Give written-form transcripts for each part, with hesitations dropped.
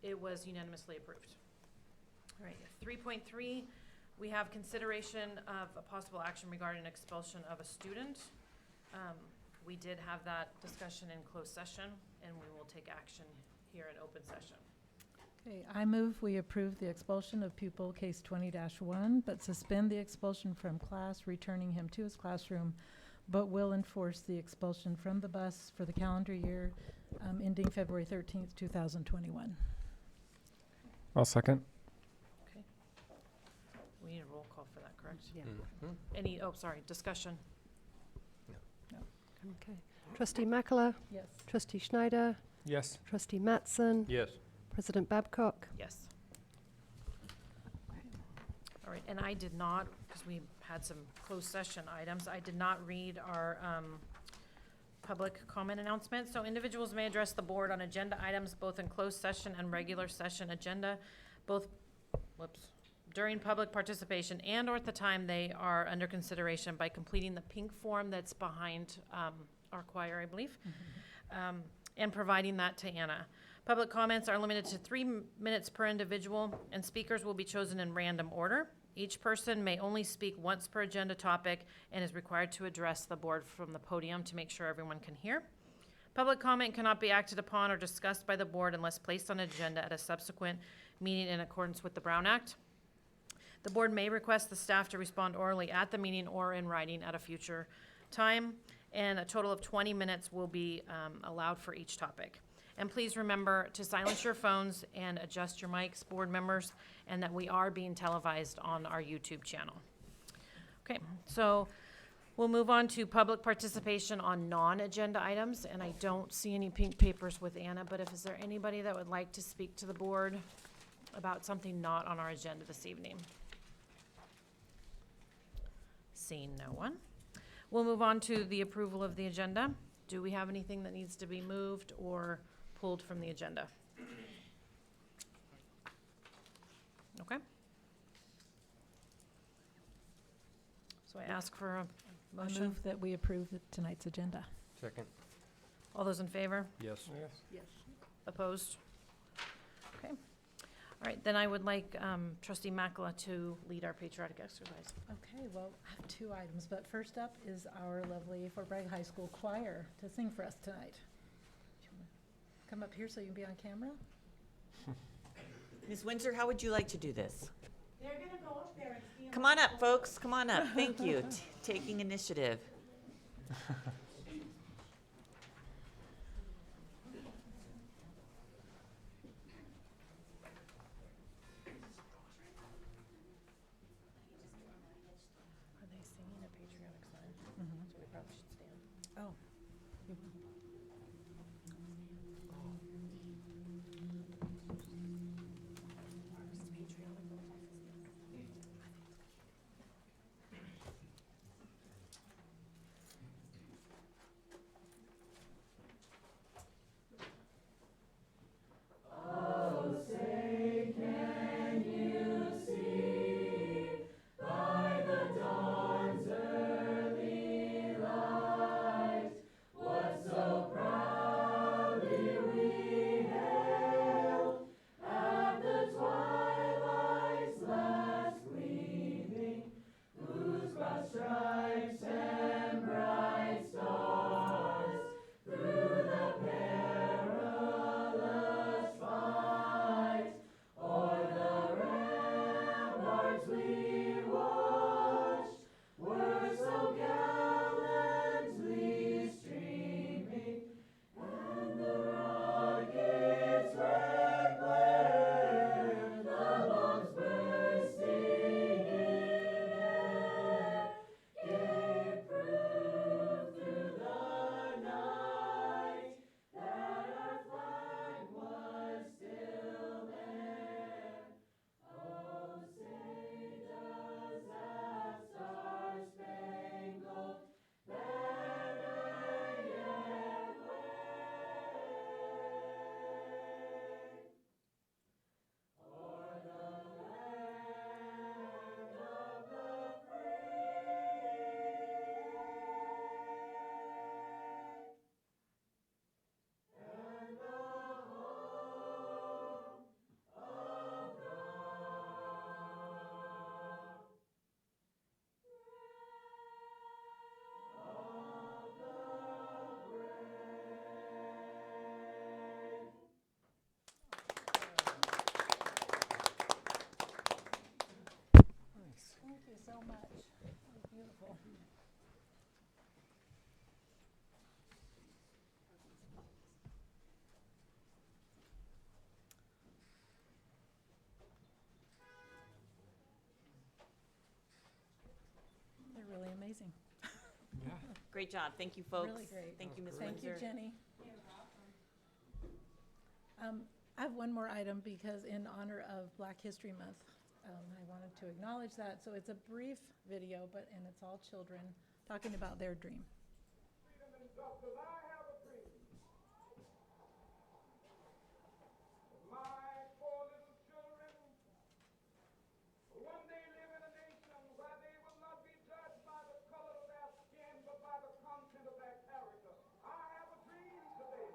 It was unanimously approved. All right, 3.3, we have consideration of a possible action regarding expulsion of a student. We did have that discussion in closed session, and we will take action here in open session. Okay, I move we approve the expulsion of pupil case 20-1, but suspend the expulsion from class, returning him to his classroom, but will enforce the expulsion from the bus for the calendar year ending February 13th, 2021. I'll second. Okay. We need a roll call for that, correct? Yeah. Any, discussion? Okay. Trustee Makela, Yes. Trustee Schneider, Yes. Trustee Mattson, Yes. President Babcock. Yes. All right, and I did not, because we had some closed session items, I did not read our public comment announcement. So individuals may address the board on agenda items both in closed session and regular session agenda, during public participation and or at the time they are under consideration by completing the pink form that's behind our choir, I believe, and providing that to Anna. Public comments are limited to 3 minutes per individual, and speakers will be chosen in random order. Each person may only speak once per agenda topic and is required to address the board from the podium to make sure everyone can hear. Public comment cannot be acted upon or discussed by the board unless placed on agenda at a subsequent meeting in accordance with the Brown Act. The board may request the staff to respond orally at the meeting or in writing at a future time, and a total of 20 minutes will be allowed for each topic. And please remember to silence your phones and adjust your mics, board members, and that we are being televised on our YouTube channel. Okay, so we'll move on to public participation on non-agenda items, and I don't see any pink papers with Anna, but is there anybody that would like to speak to the board about something not on our agenda this evening? Seeing no one. We'll move on to the approval of the agenda. Do we have anything that needs to be moved or pulled from the agenda? Okay. So I ask for a I motion. move that we approve tonight's agenda. Second. All those in favor? Yes. Yes. Opposed? Okay. All right, then I would like Trustee Makela to lead our patriotic exercise. Okay, well, I have 2 items, but first up is our lovely Fort Bragg High School choir to sing for us tonight. Do you wanna come up here so you can be on camera? Ms. Windsor, how would you like to do this? They're going to go up there and stand. Come on up, folks. Come on up. Thank you. Taking initiative. Are they singing a patriotic song? So we probably should stand. Oh. amazing. Yeah. Great job. Thank you, folks. Really great. Thank you, Ms. Thank you, Windsor. Jenny. I have one more item because in honor of Black History Month, I wanted to acknowledge that. So it's a brief video, and it's all children talking about their dream. Freedom and justice, I have a dream. My four little children will one day live in a nation where they will not be judged by the color of their skin, but by the content of their character. I have a dream today.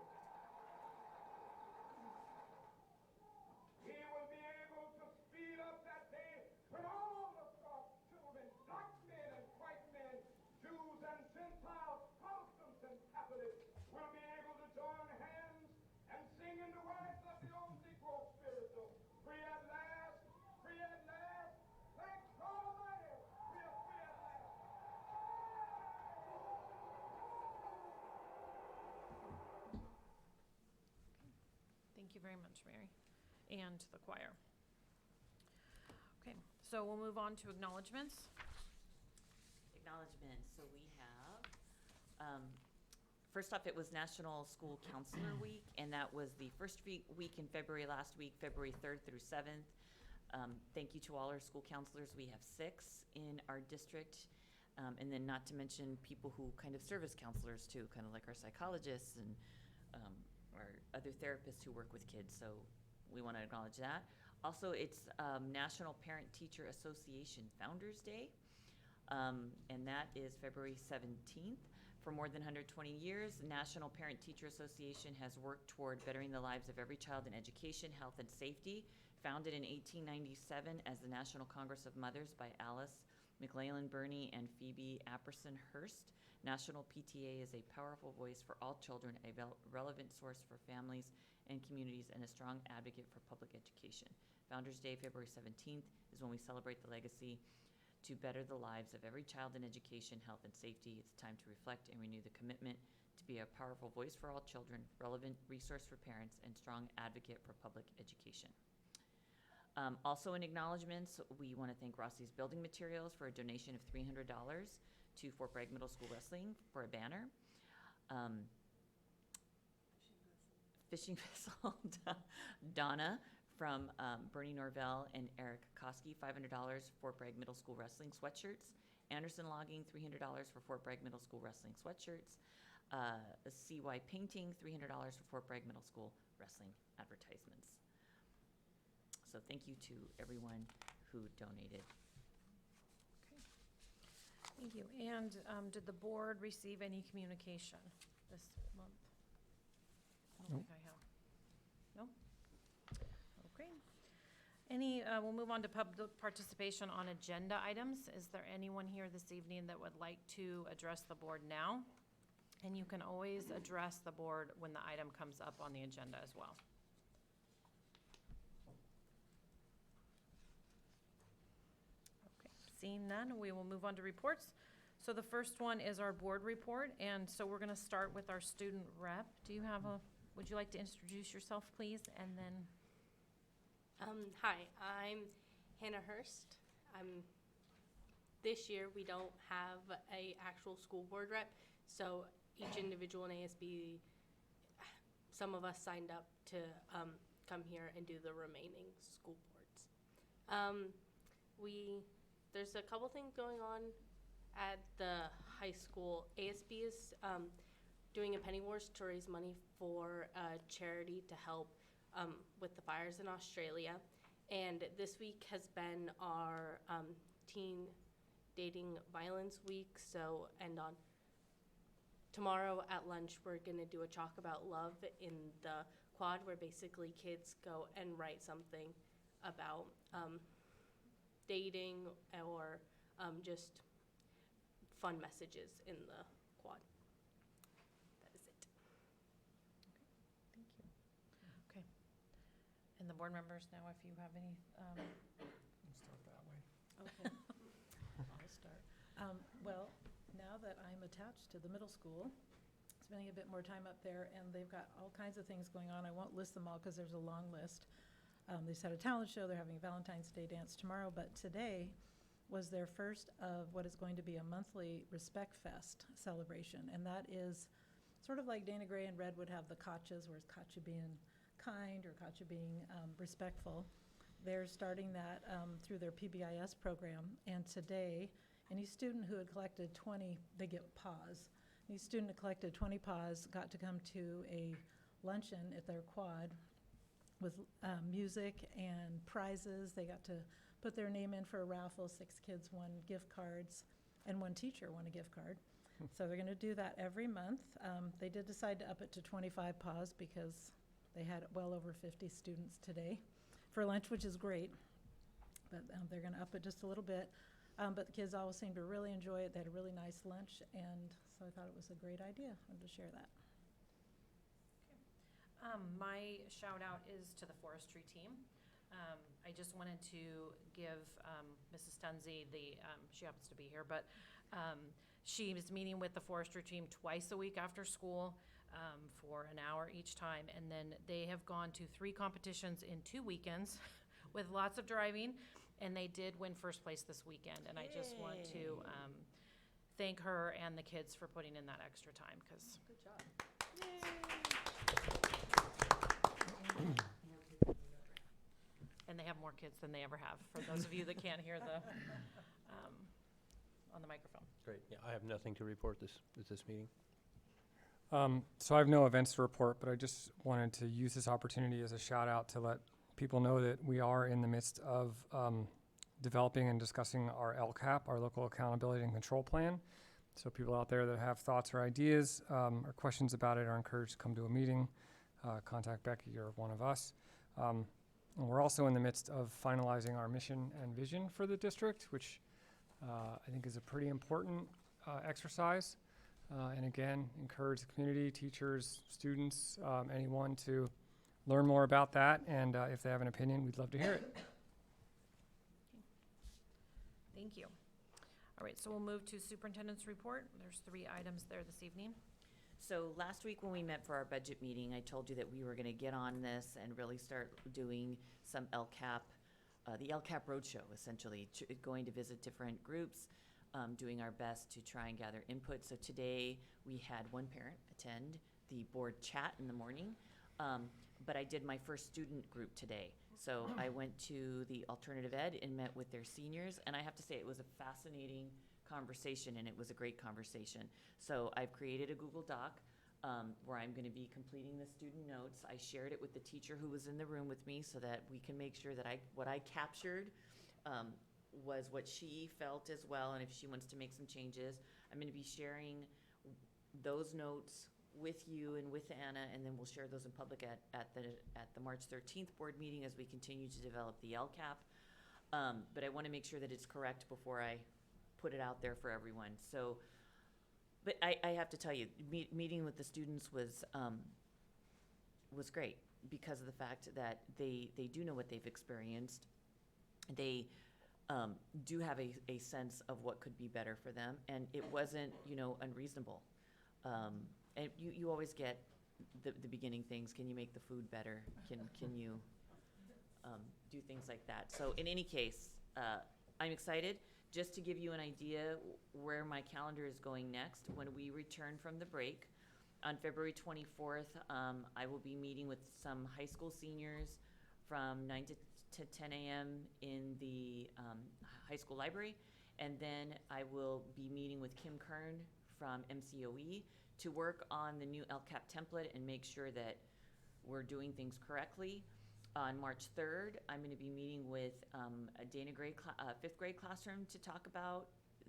He will be able to speed up that day when all of God's children, black men and white men, Jews and Gentiles, Protestants and Catholics, will be able to join hands and sing in the words of the old Negro spiritual. Free at last, free at last, thank God Almighty, we are free at last. Thank you very much, Mary, and the choir. Okay, so we'll move on to acknowledgements. Acknowledgements. So we have, first off, it was National School Counselor Week, and that was the first week in February, last week, February 3rd through 7th. Thank you to all our school counselors. We have 6 in our district. And then not to mention people who kind of serve as counselors too, kind of like our psychologists and our other therapists who work with kids. So we want to acknowledge that. Also, it's National Parent Teacher Association Founders Day. And that is February 17th. For more than 120 years, the National Parent Teacher Association has worked toward bettering the lives of every child in education, health, and safety. Founded in 1897 as the National Congress of Mothers by Alice McLellan Burney and Phoebe Apperson Hurst, National PTA is a powerful voice for all children, a relevant source for families and communities, and a strong advocate for public education. Founders Day, February 17th, is when we celebrate the legacy to better the lives of every child in education, health, and safety. It's time to reflect and renew the commitment to be a powerful voice for all children, relevant resource for parents, and strong advocate for public education. Also in acknowledgements, we want to thank Rossi's Building Materials for a donation of $300 to Fort Bragg Middle School Wrestling for a banner. Fishing Vessel Donna from Bernie Norvell and Eric Koski, $500 Fort Bragg Middle School Wrestling sweatshirts. Anderson Logging, $300 for Fort Bragg Middle School Wrestling sweatshirts. CY Painting, $300 for Fort Bragg Middle School Wrestling advertisements. So thank you to everyone who donated. Okay. Thank you. And did the board receive any communication this month? I don't think I have. No? Okay. We'll move on to public participation on agenda items. Is there anyone here this evening that would like to address the board now? And you can always address the board when the item comes up on the agenda as well. Okay, seeing none, we will move on to reports. So the first one is our board report, and so we're gonna start with our student rep. Would you like to introduce yourself, please, and then? Hi, I'm Hannah Hurst. This year we don't have a actual school board rep, so each individual in ASB, some of us signed up to come here and do the remaining school boards. There's a couple things going on at the high school. ASB is doing a penny wars to raise money for a charity to help with the fires in Australia. And this week has been our teen dating violence week. So, and on tomorrow at lunch, we're gonna do a chalk about love in the quad, where basically kids go and write something about dating or just fun messages in the quad. That is it. Thank you. Okay. And the board members now, if you have any, We'll start that way. Okay, I'll start. Well, now that I'm attached to the middle school, spending a bit more time up there, and they've got all kinds of things going on. I won't list them all because there's a long list. They just had a talent show. They're having a Valentine's Day dance tomorrow, but today was their first of what is going to be a monthly Respect Fest celebration. And that is sort of like Dana Gray and Redwood have the Kachas, where it's Kacha being kind or Kacha being respectful. They're starting that through their PBIS program. And today, any student who had collected 20, they get paws. Any student who collected 20 paws got to come to a luncheon at their quad with music and prizes. They got to put their name in for a raffle. 6 kids won gift cards, and 1 teacher won a gift card. So they're going to do that every month. They did decide to up it to 25 paws because they had well over 50 students today for lunch, which is great. But they're going to up it just a little bit. But the kids always seem to really enjoy it. They had a really nice lunch, and so I thought it was a great idea. I wanted to share that. My shout out is to the forestry team. I just wanted to give Mrs. Tunzi she happens to be here, but she is meeting with the forestry team twice a week after school for an hour each time. And then they have gone to 3 competitions in 2 weekends with lots of driving. And they did win first place this weekend. And I just want to thank her and the kids for putting in that extra time, because Good job. and they have more kids than they ever have, for those of you that can't hear the on the microphone. Great. Yeah, I have nothing to report this meeting. So I have no events to report, but I just wanted to use this opportunity as a shout out to let people know that we are in the midst of developing and discussing our LCAP, our Local Accountability and Control Plan. So people out there that have thoughts or ideas or questions about it are encouraged to come to a meeting, contact Becky or one of us. And we're also in the midst of finalizing our mission and vision for the district, which I think is a pretty important exercise. And again, encourage the community, teachers, students, anyone to learn more about that. And if they have an opinion, we'd love to hear it. Thank you. All right, so we'll move to superintendent's report. There's 3 items there this evening. So last week when we met for our budget meeting, I told you that we were going to get on this and really start doing some LCAP, the LCAP roadshow, essentially, going to visit different groups, doing our best to try and gather input. So today we had 1 parent attend the board chat in the morning, but I did my first student group today. So I went to the alternative ed and met with their seniors, and I have to say it was a fascinating conversation, and it was a great conversation. So I've created a Google Doc where I'm going to be completing the student notes. I shared it with the teacher who was in the room with me so that we can make sure that what I captured was what she felt as well, and if she wants to make some changes. I'm going to be sharing those notes with you and with Anna, and then we'll share those in public at the March 13th board meeting as we continue to develop the LCAP. But I want to make sure that it's correct before I put it out there for everyone. So, but I have to tell you, meeting with the students was great because of the fact that they do know what they've experienced. They do have a sense of what could be better for them, and it wasn't, unreasonable. And you always get the beginning things. Can you make the food better? Can you do things like that? So in any case, I'm excited. Just to give you an idea where my calendar is going next, when we return from the break, on February 24th, I will be meeting with some high school seniors from 9 to 10 a.m. in the high school library. And then I will be meeting with Kim Kern from MCOE to work on the new LCAP template and make sure that we're doing things correctly. On March 3rd, I'm going to be meeting with a Dana Gray 5th grade classroom to talk about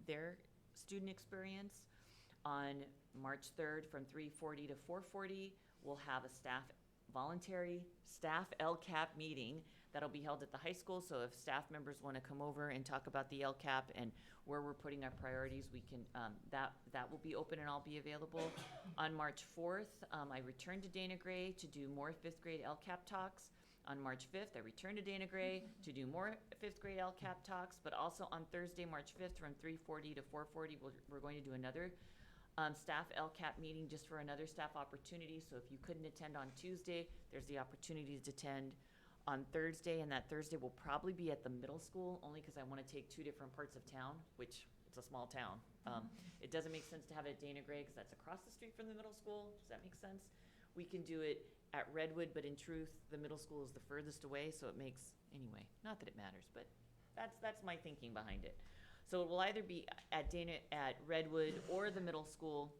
their student experience. On March 3rd, from 3:40 to 4:40, we'll have a voluntary staff LCAP meeting that'll be held at the high school. So if staff members want to come over and talk about the LCAP and where we're putting our priorities, we can, that will be open and I'll be available. On March 4th, I return to Dana Gray to do more 5th grade LCAP talks. On March 5th, I return to Dana Gray to do more 5th grade LCAP talks, but also on Thursday, March 5th, from 3:40 to 4:40, we're going to do another staff LCAP meeting just for another staff opportunity. So if you couldn't attend on Tuesday, there's the opportunity to attend on Thursday, and that Thursday will probably be at the middle school, only because I want to take 2 different parts of town, which it's a small town. It doesn't make sense to have it at Dana Gray, because that's across the street from the middle school. Does that make sense? We can do it at Redwood, but in truth, the middle school is the furthest away, so it makes, anyway, not that it matters, but that's my thinking behind it. So it will either be at Redwood or the middle school.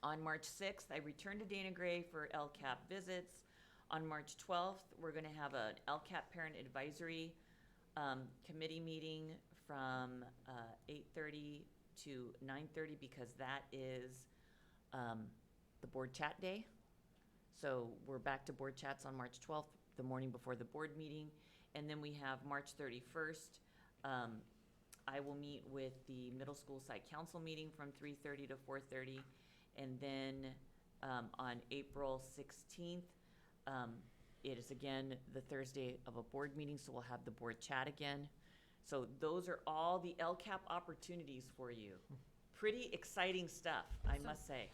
On March 6th, I return to Dana Gray for LCAP visits. On March 12th, we're going to have an LCAP Parent Advisory Committee meeting from 8:30 to 9:30, because that is the board chat day. So we're back to board chats on March 12th, the morning before the board meeting. And then we have March 31st. I will meet with the middle school site council meeting from 3:30 to 4:30. And then on April 16th, it is again the Thursday of a board meeting, so we'll have the board chat again. So those are all the LCAP opportunities for you. Pretty exciting stuff, I must say.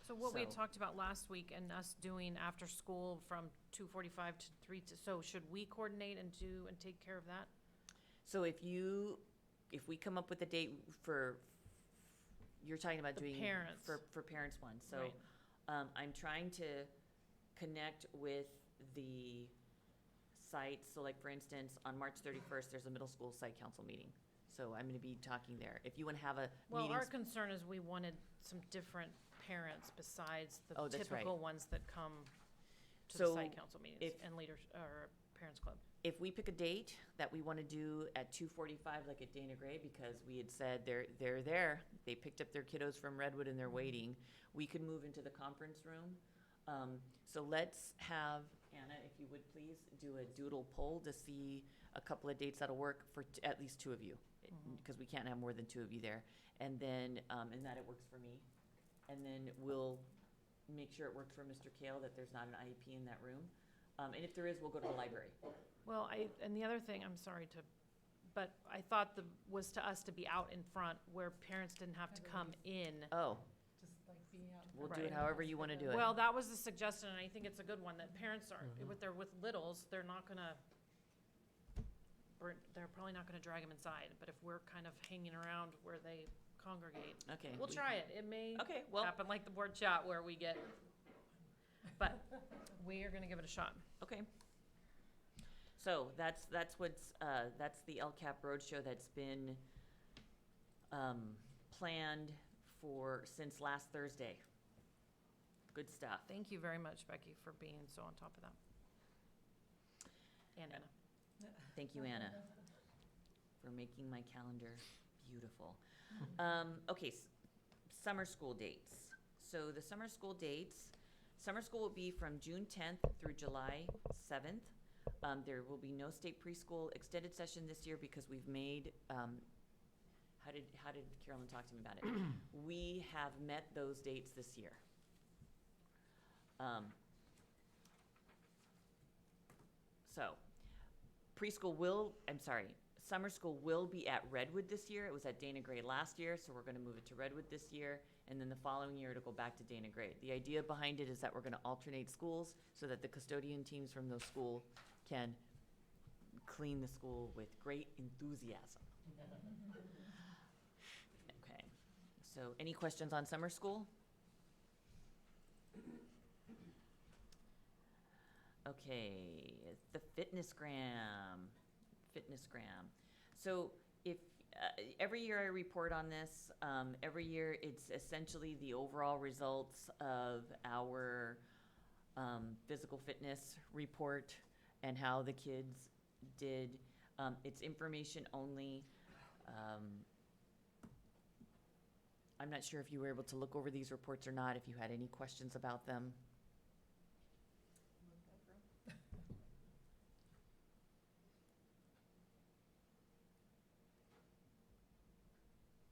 So what we had So- talked about last week and us doing after school from 2:45 to 3, so should we coordinate and take care of that? So if we come up with a date for, you're talking about The doing. parents. For parents one, so, Right. I'm trying to connect with the sites, so like, for instance, on March 31st, there's a middle school site council meeting. So I'm gonna be talking there. If you wanna have a Well, meeting. our concern is we wanted some different parents besides the Oh, that's right. typical ones that come to the So site council meetings if- and or parents club. If we pick a date that we want to do at 2:45, like at Dana Gray, because we had said they're there, they picked up their kiddos from Redwood and they're waiting, we could move into the conference room. So let's have, Anna, if you would please, do a doodle poll to see a couple of dates that'll work for at least 2 of you, because we can't have more than 2 of you there. And then, and that it works for me. And then we'll make sure it works for Mr. Kale, that there's not an IEP in that room. And if there is, we'll go to the library. Well, and the other thing, I'm sorry but I thought was to us to be out in front where parents didn't have to come in. Oh, Just like being out. we'll do Right. it however you want to do it. Well, that was the suggestion, and I think it's a good one, that parents are, they're with littles, they're not gonna, they're probably not gonna drag them inside, but if we're kind of hanging around where they congregate, Okay. we'll try it. It may Okay, well, happen like the board chat where we get, but we are gonna give it a shot. okay. So that's the LCAP Roadshow that's been planned since last Thursday. Good stuff. Thank you very much, Becky, for being so on top of that. And Anna. Thank you, Anna, for making my calendar beautiful. Okay, summer school dates. So the summer school will be from June 10th through July 7th. There will be no state preschool extended session this year because we've made, how did Carolyn talk to me about it? We have met those dates this year. So, summer school will be at Redwood this year. It was at Dana Gray last year, so we're gonna move it to Redwood this year, and then the following year it'll go back to Dana Gray. The idea behind it is that we're gonna alternate schools so that the custodian teams from those schools can clean the school with great enthusiasm. Okay, so any questions on summer school? Okay, the fitnessgram. So every year I report on this. Every year it's essentially the overall results of our physical fitness report and how the kids did. It's information only. I'm not sure if you were able to look over these reports or not, if you had any questions about them.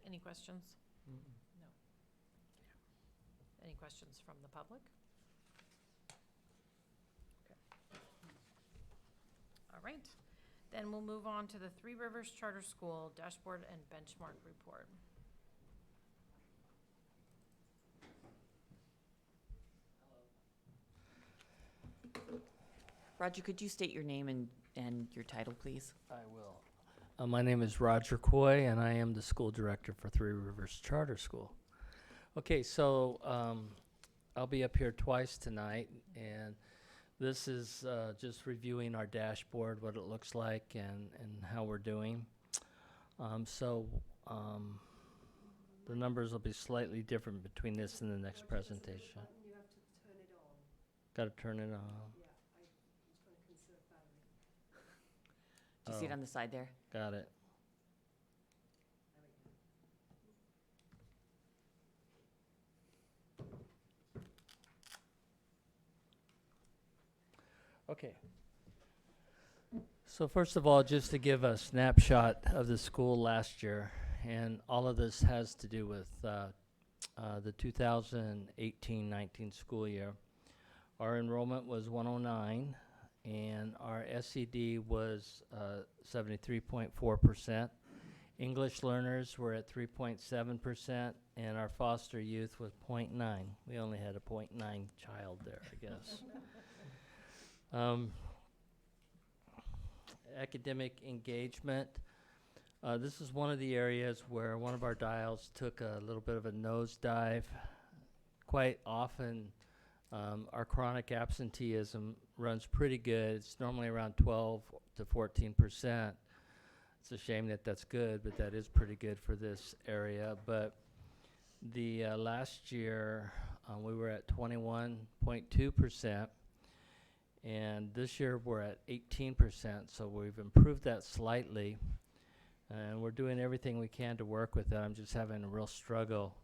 Any questions? Mm-mm. No. Any questions from the public? Okay. All right, then we'll move on to the Three Rivers Charter School Dashboard and Benchmark Report. Roger, could you state your name and your title, please? I will. My name is Roger Coy, and I am the school director for Three Rivers Charter School. Okay, so I'll be up here twice tonight, and this is just reviewing our dashboard, what it looks like, and how we're doing. The numbers will be slightly different between this and the next presentation. You have to turn it on. Got to turn it on. Yeah, I'm trying to conserve battery. Do you see it Oh. on the side there? Got it. Okay. So first of all, just to give a snapshot of the school last year, and all of this has to do with the 2018-19 school year. Our enrollment was 109, and our SED was 73.4%. English learners were at 3.7%, and our foster youth was 0.9. We only had a 0.9 child there, I guess. Academic engagement. This is one of the areas where one of our dials took a little bit of a nosedive. Quite often, our chronic absenteeism runs pretty good. It's normally around 12 to 14%. It's a shame that that's good, but that is pretty good for this area. But the last year, we were at 21.2%. And this year we're at 18%, so we've improved that slightly. And we're doing everything we can to work with that. I'm just having a real struggle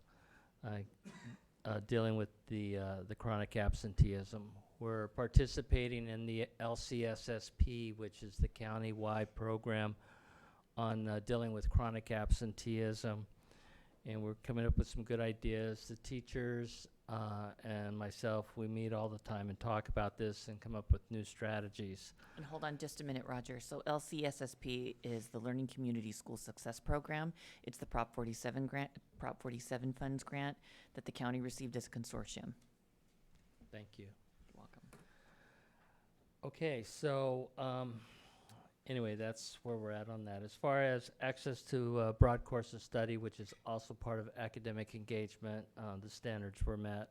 dealing with the chronic absenteeism. We're participating in the LCSSP, which is the county-wide program on dealing with chronic absenteeism. And we're coming up with some good ideas. The teachers and myself, we meet all the time and talk about this and come up with new strategies. And hold on just a minute, Roger. So LCSSP is the Learning Community School Success Program. It's the Prop 47 funds grant that the county received as a consortium. Thank you. You're welcome. Okay, so anyway, that's where we're at on that. As far as access to broad course of study, which is also part of academic engagement, the standards were met.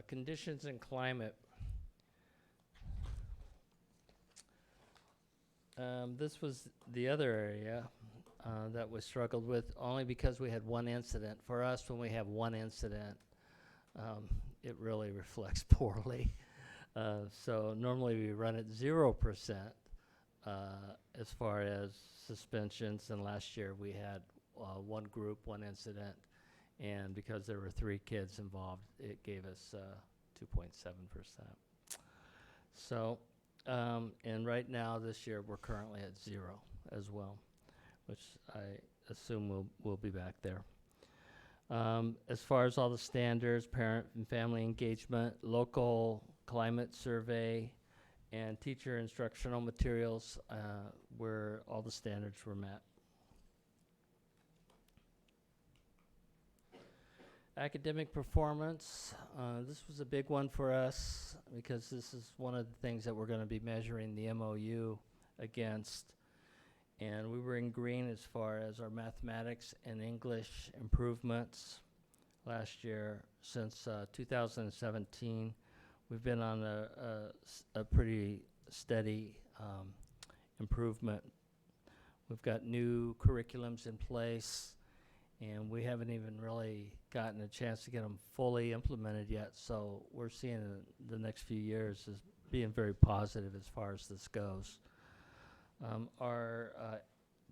Conditions and climate. This was the other area that we struggled with, only because we had one incident. For us, when we have one incident, it really reflects poorly. So normally we run at 0% as far as suspensions, and last year we had one group, one incident, and because there were 3 kids involved, it gave us 2.7%. So, and right now this year we're currently at 0 as well, which I assume we'll be back there. As far as all the standards, parent and family engagement, local climate survey, and teacher instructional materials, where all the standards were met. Academic performance, this was a big one for us because this is one of the things that we're going to be measuring the MOU against. And we were in green as far as our mathematics and English improvements last year. Since 2017, we've been on a pretty steady improvement. We've got new curriculums in place, and we haven't even really gotten a chance to get them fully implemented yet. So we're seeing the next few years as being very positive as far as this goes.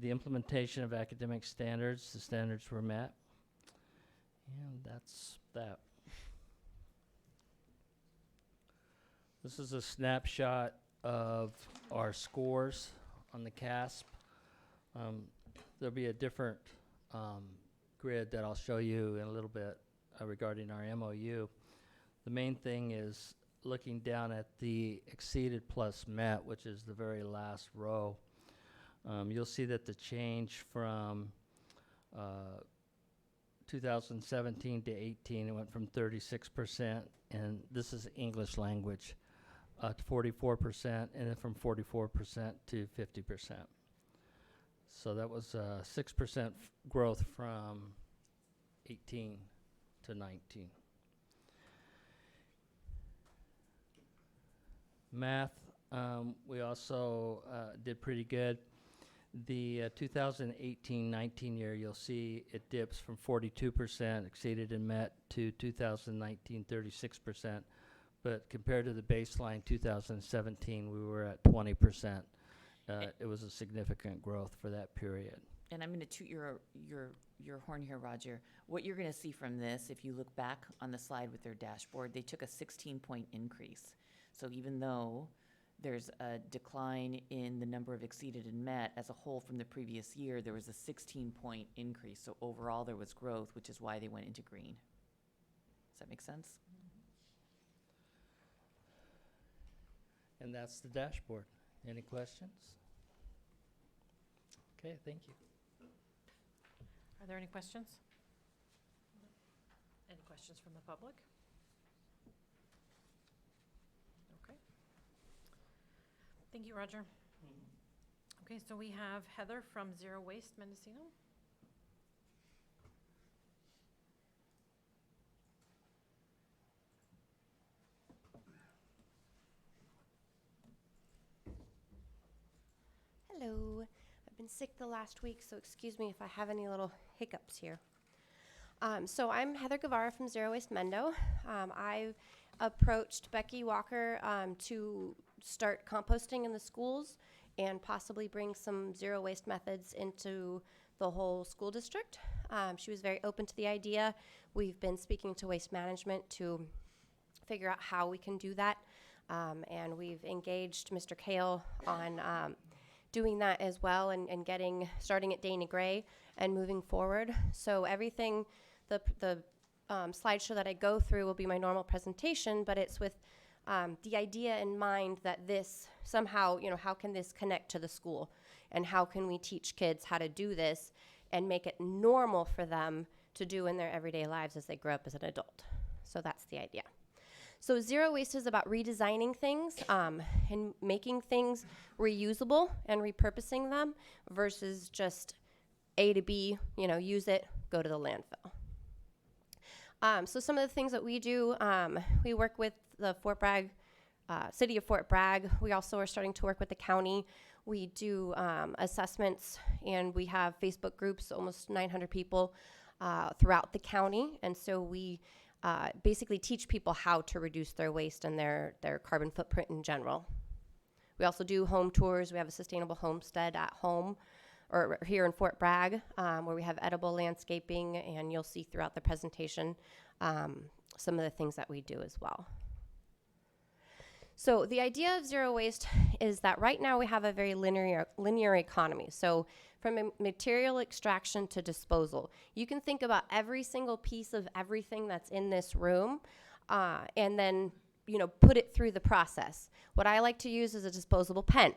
The implementation of academic standards, the standards were met, and that's that. This is a snapshot of our scores on the CASP. There'll be a different grid that I'll show you in a little bit regarding our MOU. The main thing is looking down at the exceeded plus met, which is the very last row. You'll see that the change from 2017 to 18, it went from 36%, and this is English language, to 44%, and then from 44% to 50%. So that was 6% growth from 18 to 19. Math, we also did pretty good. The 2018-19 year, you'll see it dips from 42% exceeded and met to 2019, 36%. But compared to the baseline 2017, we were at 20%. It was a significant growth for that period. And I'm going to toot your horn here, Roger. What you're going to see from this, if you look back on the slide with their dashboard, they took a 16-point increase. So even though there's a decline in the number of exceeded and met as a whole from the previous year, there was a 16-point increase. So overall, there was growth, which is why they went into green. Does that make sense? And that's the dashboard. Any questions? Okay, thank you. Are there any questions? Any questions from the public? Okay. Thank you, Roger. Okay, so we have Heather from Zero Waste Mendocino. Hello. I've been sick the last week, so excuse me if I have any little hiccups here. So I'm Heather Guevara from Zero Waste Mendo. I approached Becky Walker to start composting in the schools and possibly bring some zero waste methods into the whole school district. She was very open to the idea. We've been speaking to Waste Management to figure out how we can do that. And we've engaged Mr. Kale on doing that as well, and starting at Dana Gray and moving forward. So everything, the slideshow that I go through will be my normal presentation, but it's with the idea in mind that this somehow, how can this connect to the school? And how can we teach kids how to do this and make it normal for them to do in their everyday lives as they grow up as an adult? So that's the idea. So zero waste is about redesigning things and making things reusable and repurposing them versus just A to B, use it, go to the landfill. So some of the things that we do, we work with the Fort Bragg, city of Fort Bragg. We also are starting to work with the county. We do assessments, and we have Facebook groups, almost 900 people throughout the county. And so we basically teach people how to reduce their waste and their carbon footprint in general. We also do home tours. We have a sustainable homestead at home, or here in Fort Bragg, where we have edible landscaping, and you'll see throughout the presentation some of the things that we do as well. So the idea of zero waste is that right now we have a very linear economy. So from material extraction to disposal, you can think about every single piece of everything that's in this room, and then put it through the process. What I like to use is a disposable pen.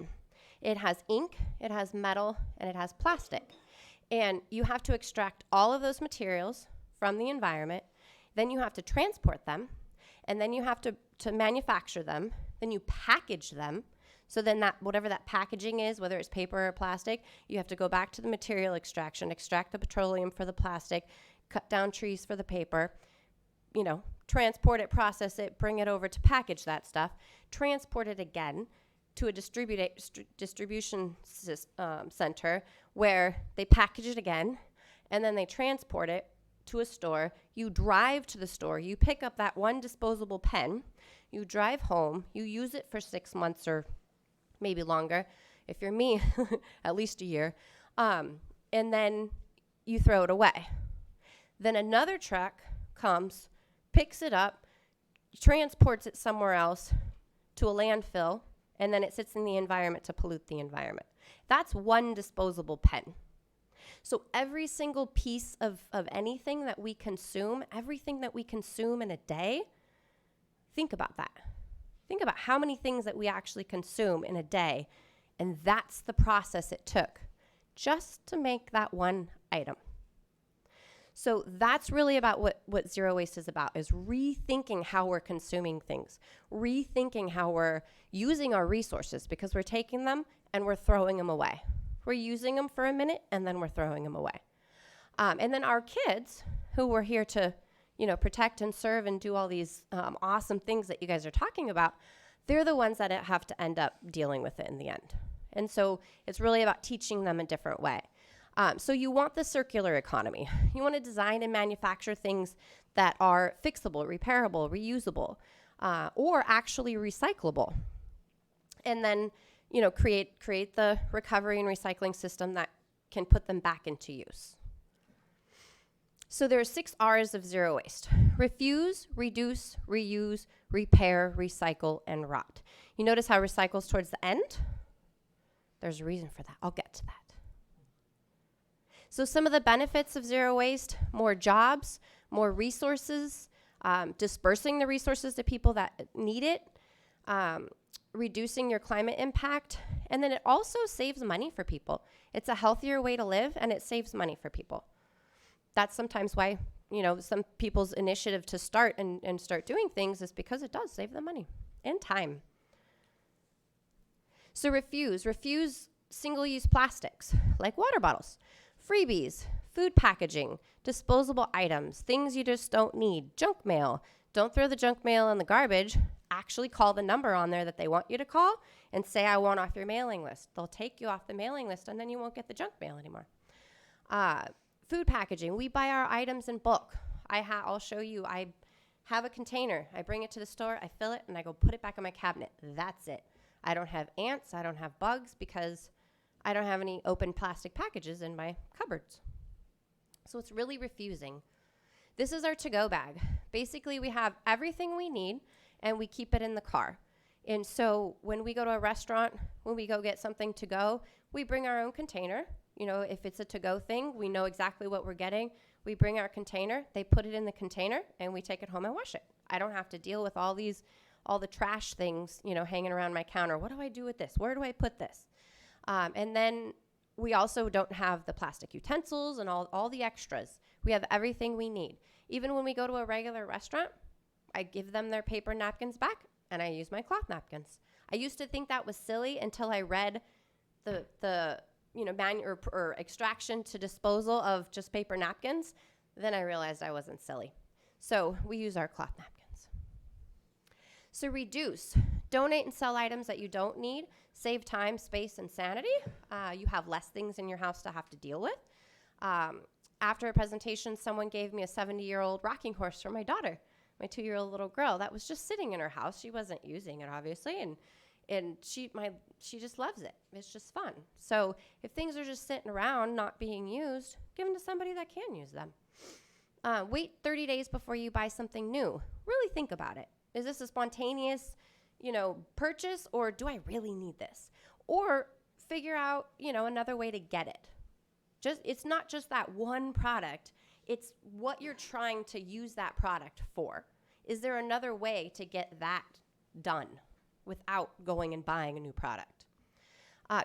It has ink, it has metal, and it has plastic. And you have to extract all of those materials from the environment. Then you have to transport them, and then you have to manufacture them. Then you package them. So then whatever that packaging is, whether it's paper or plastic, you have to go back to the material extraction, extract the petroleum for the plastic, cut down trees for the paper, transport it, process it, bring it over to package that stuff, transport it again to a distribution center where they package it again, and then they transport it to a store. You drive to the store, you pick up that one disposable pen, you drive home, you use it for 6 months or maybe longer. If you're me, at least a year. And then you throw it away. Then another truck comes, picks it up, transports it somewhere else to a landfill, and then it sits in the environment to pollute the environment. That's one disposable pen. So every single piece of anything that we consume, everything that we consume in a day, think about that. Think about how many things that we actually consume in a day, and that's the process it took just to make that one item. So that's really about what zero waste is about, is rethinking how we're consuming things, rethinking how we're using our resources, because we're taking them and we're throwing them away. We're using them for a minute and then we're throwing them away. And then our kids, who we're here to, protect and serve and do all these awesome things that you guys are talking about, they're the ones that have to end up dealing with it in the end. And so it's really about teaching them a different way. So you want the circular economy. You want to design and manufacture things that are fixable, repairable, reusable, or actually recyclable. And then, create the recovery and recycling system that can put them back into use. So there are 6 R's of zero waste: refuse, reduce, reuse, repair, recycle, and rot. You notice how recycle's towards the end? There's a reason for that. I'll get to that. So some of the benefits of zero waste: more jobs, more resources, dispersing the resources to people that need it, reducing your climate impact, and then it also saves money for people. It's a healthier way to live, and it saves money for people. That's sometimes why, some people's initiative to start and start doing things is because it does save them money and time. So refuse single-use plastics like water bottles, freebies, food packaging, disposable items, things you just don't need, junk mail. Don't throw the junk mail in the garbage. Actually call the number on there that they want you to call and say, I want off your mailing list. They'll take you off the mailing list, and then you won't get the junk mail anymore. Food packaging. We buy our items in bulk. I'll show you. I have a container. I bring it to the store. I fill it, and I go put it back in my cabinet. That's it. I don't have ants. I don't have bugs because I don't have any open plastic packages in my cupboards. So it's really refusing. This is our to-go bag. Basically, we have everything we need, and we keep it in the car. And so when we go to a restaurant, when we go get something to go, we bring our own container. If it's a to-go thing, we know exactly what we're getting. We bring our container, they put it in the container, and we take it home and wash it. I don't have to deal with all the trash things, hanging around my counter. What do I do with this? Where do I put this? And then we also don't have the plastic utensils and all the extras. We have everything we need. Even when we go to a regular restaurant, I give them their paper napkins back, and I use my cloth napkins. I used to think that was silly until I read the extraction to disposal of just paper napkins. Then I realized I wasn't silly. So we use our cloth napkins. So reduce. Donate and sell items that you don't need. Save time, space, and sanity. You have less things in your house to have to deal with. After a presentation, someone gave me a 70-year-old rocking horse for my daughter, my 2-year-old little girl. That was just sitting in her house. She wasn't using it, obviously, and she just loves it. It's just fun. So if things are just sitting around not being used, give them to somebody that can use them. Wait 30 days before you buy something new. Really think about it. Is this a spontaneous, purchase, or do I really need this? Or figure out, another way to get it. It's not just that one product. It's what you're trying to use that product for. Is there another way to get that done without going and buying a new product?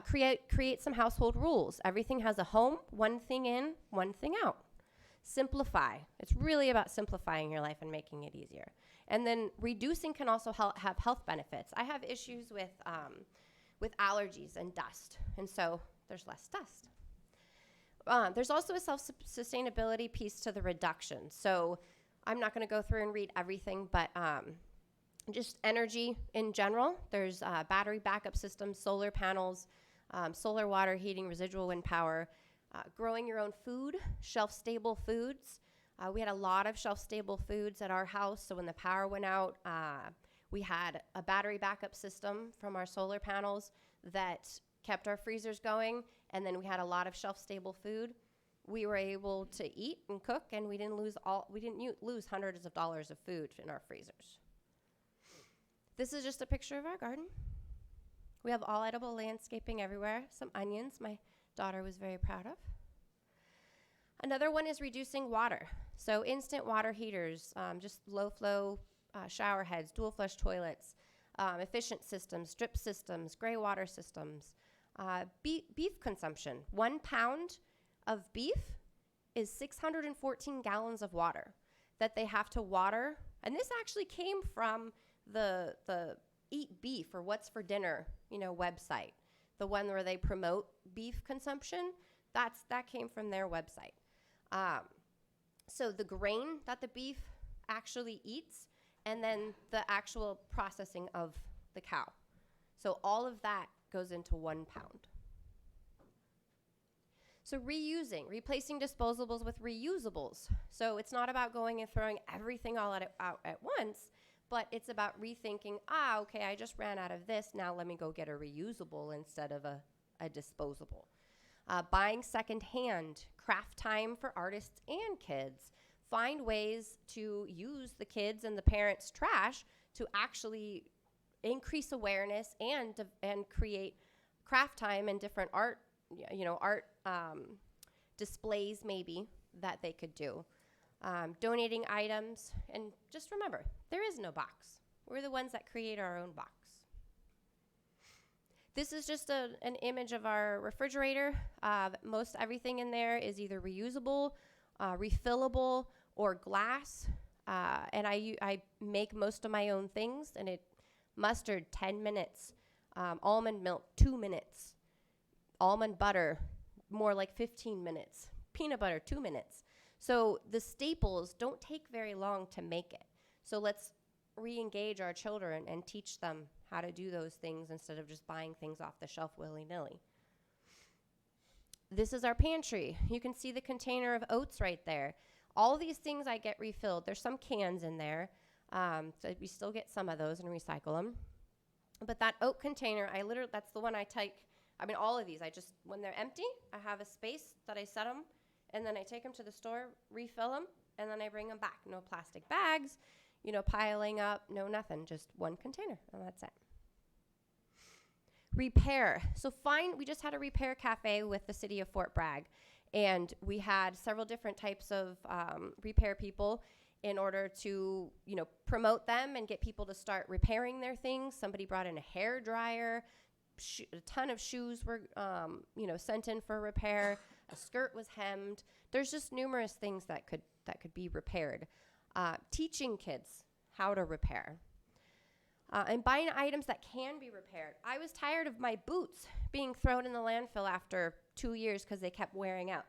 Create some household rules. Everything has a home, one thing in, one thing out. Simplify. It's really about simplifying your life and making it easier. And then reducing can also have health benefits. I have issues with allergies and dust, and so there's less dust. There's also a self-sustainability piece to the reduction. So I'm not going to go through and read everything, but just energy in general. There's battery backup systems, solar panels, solar water heating, residual wind power, growing your own food, shelf-stable foods. We had a lot of shelf-stable foods at our house, so when the power went out, we had a battery backup system from our solar panels that kept our freezers going, and then we had a lot of shelf-stable food. We were able to eat and cook, and we didn't lose hundreds of dollars of food in our freezers. This is just a picture of our garden. We have all edible landscaping everywhere. Some onions my daughter was very proud of. Another one is reducing water. So instant water heaters, just low flow shower heads, dual flush toilets, efficient systems, drip systems, gray water systems. Beef consumption. 1 pound of beef is 614 gallons of water that they have to water. And this actually came from the Eat Beef or What's for Dinner, website. The one where they promote beef consumption, that came from their website. So the grain that the beef actually eats, and then the actual processing of the cow. So all of that goes into 1 pound. So replacing disposables with reusables. So it's not about going and throwing everything all out at once, but it's about rethinking, okay, I just ran out of this, now let me go get a reusable instead of a disposable. Buying secondhand, craft time for artists and kids. Find ways to use the kids and the parents' trash to actually increase awareness and create craft time and different art displays maybe that they could do. Donating items, and just remember, there is no box. We're the ones that create our own box. This is just an image of our refrigerator. Most everything in there is either reusable, refillable, or glass. And I make most of my own things, and mustard, 10 minutes. Almond milk, 2 minutes. Almond butter, more like 15 minutes. Peanut butter, 2 minutes. So the staples don't take very long to make it. So let's re-engage our children and teach them how to do those things instead of just buying things off the shelf willy-nilly. This is our pantry. You can see the container of oats right there. All these things I get refilled. There's some cans in there. So we still get some of those and recycle them. But that oat container, that's the one I take. All of these, when they're empty, I have a space that I set them, and then I take them to the store, refill them, and then I bring them back. No plastic bags, piling up, no nothing, just one container, and that's it. Repair. So we just had a repair cafe with the city of Fort Bragg, and we had several different types of repair people in order to, promote them and get people to start repairing their things. Somebody brought in a hair dryer. A ton of shoes were, sent in for repair. A skirt was hemmed. There's just numerous things that could be repaired. Teaching kids how to repair. And buying items that can be repaired. I was tired of my boots being thrown in the landfill after 2 years because they kept wearing out.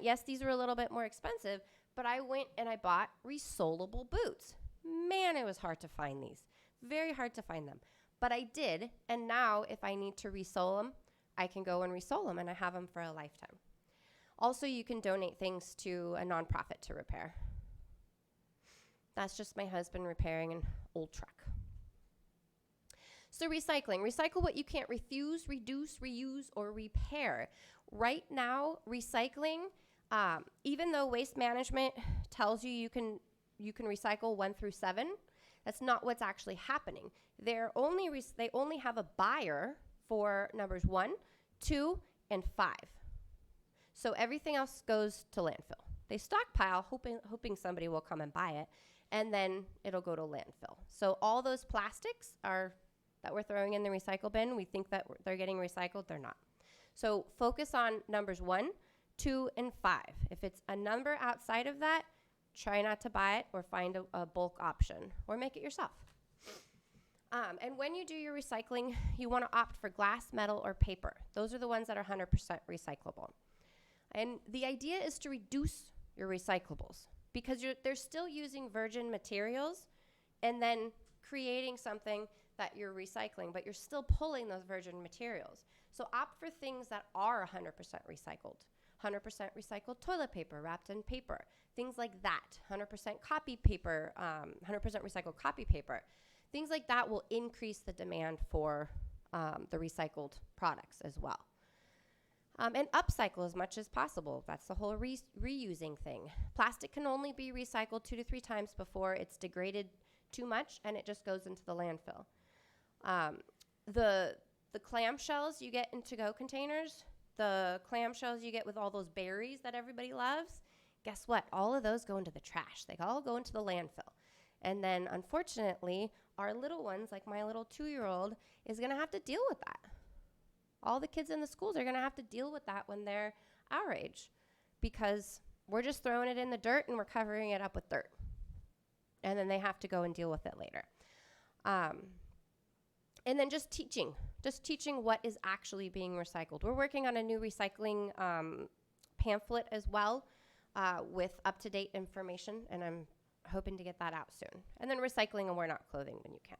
Yes, these were a little bit more expensive, but I went and I bought resolable boots. Man, it was hard to find these. Very hard to find them. But I did, and now if I need to resole them, I can go and resole them, and I have them for a lifetime. Also, you can donate things to a nonprofit to repair. That's just my husband repairing an old truck. So recycling. Recycle what you can't refuse, reduce, reuse, or repair. Right now, recycling, even though waste management tells you can recycle 1 through 7, that's not what's actually happening. They only have a buyer for numbers 1, 2, and 5. So everything else goes to landfill. They stockpile, hoping somebody will come and buy it, and then it'll go to landfill. So all those plastics that we're throwing in the recycle bin, we think that they're getting recycled, they're not. So focus on numbers 1, 2, and 5. If it's a number outside of that, try not to buy it or find a bulk option or make it yourself. And when you do your recycling, you want to opt for glass, metal, or paper. Those are the ones that are 100% recyclable. And the idea is to reduce your recyclables because they're still using virgin materials and then creating something that you're recycling, but you're still pulling those virgin materials. So opt for things that are 100% recycled. 100% recycled toilet paper wrapped in paper, things like that. 100% copy paper, 100% recycled copy paper. Things like that will increase the demand for the recycled products as well. And upcycle as much as possible. That's the whole reusing thing. Plastic can only be recycled 2 to 3 times before it's degraded too much and it just goes into the landfill. The clamshells you get in to-go containers, the clamshells you get with all those berries that everybody loves, guess what? All of those go into the trash. They all go into the landfill. And then, unfortunately, our little ones, like my little 2-year-old, is going to have to deal with that. All the kids in the schools are going to have to deal with that when they're our age because we're just throwing it in the dirt and we're covering it up with dirt. And then they have to go and deal with it later. And then just teaching what is actually being recycled. We're working on a new recycling pamphlet as well with up-to-date information, and I'm hoping to get that out soon. And then recycling and wear not clothing when you can.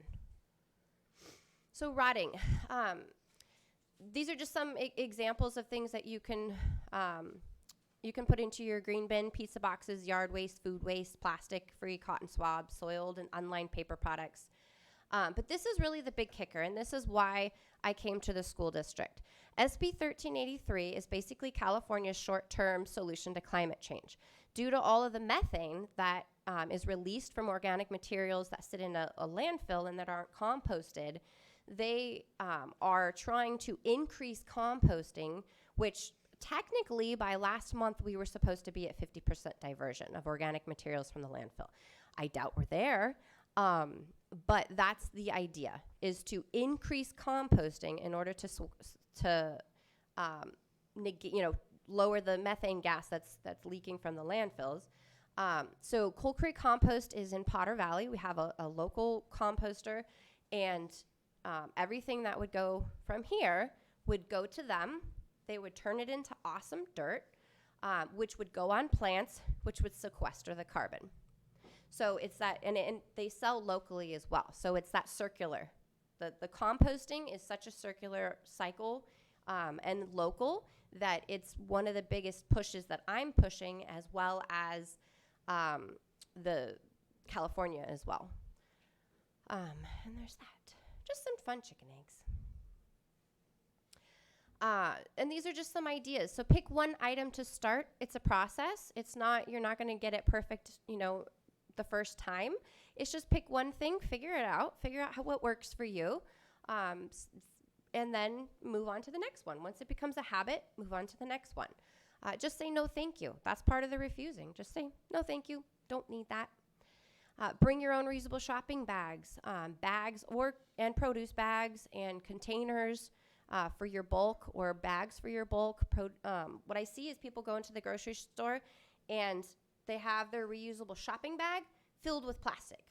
So rotting. These are just some examples of things that you can put into your green bin: pizza boxes, yard waste, food waste, plastic-free cotton swabs, soiled and unlined paper products. But this is really the big kicker, and this is why I came to the school district. SB 1383 is basically California's short-term solution to climate change. Due to all of the methane that is released from organic materials that sit in a landfill and that aren't composted, they are trying to increase composting, which technically by last month we were supposed to be at 50% diversion of organic materials from the landfill. I doubt we're there. But that's the idea, is to increase composting in order to lower the methane gas that's leaking from the landfills. So Coal Creek Compost is in Potter Valley. We have a local composter, and everything that would go from here would go to them. They would turn it into awesome dirt, which would go on plants, which would sequester the carbon. So it's that, and they sell locally as well. So it's that circular. The composting is such a circular cycle and local that it's one of the biggest pushes that I'm pushing, as well as the California as well. And there's that. Just some fun chicken eggs. And these are just some ideas. So pick one item to start. It's a process. You're not going to get it perfect, the first time. It's just pick one thing, figure out what works for you, and then move on to the next one. Once it becomes a habit, move on to the next one. Just say no thank you. That's part of the refusing. Just say no thank you, don't need that. Bring your own reusable shopping bags, and produce bags and containers for your bulk, or bags for your bulk. What I see is people go into the grocery store and they have their reusable shopping bag filled with plastic.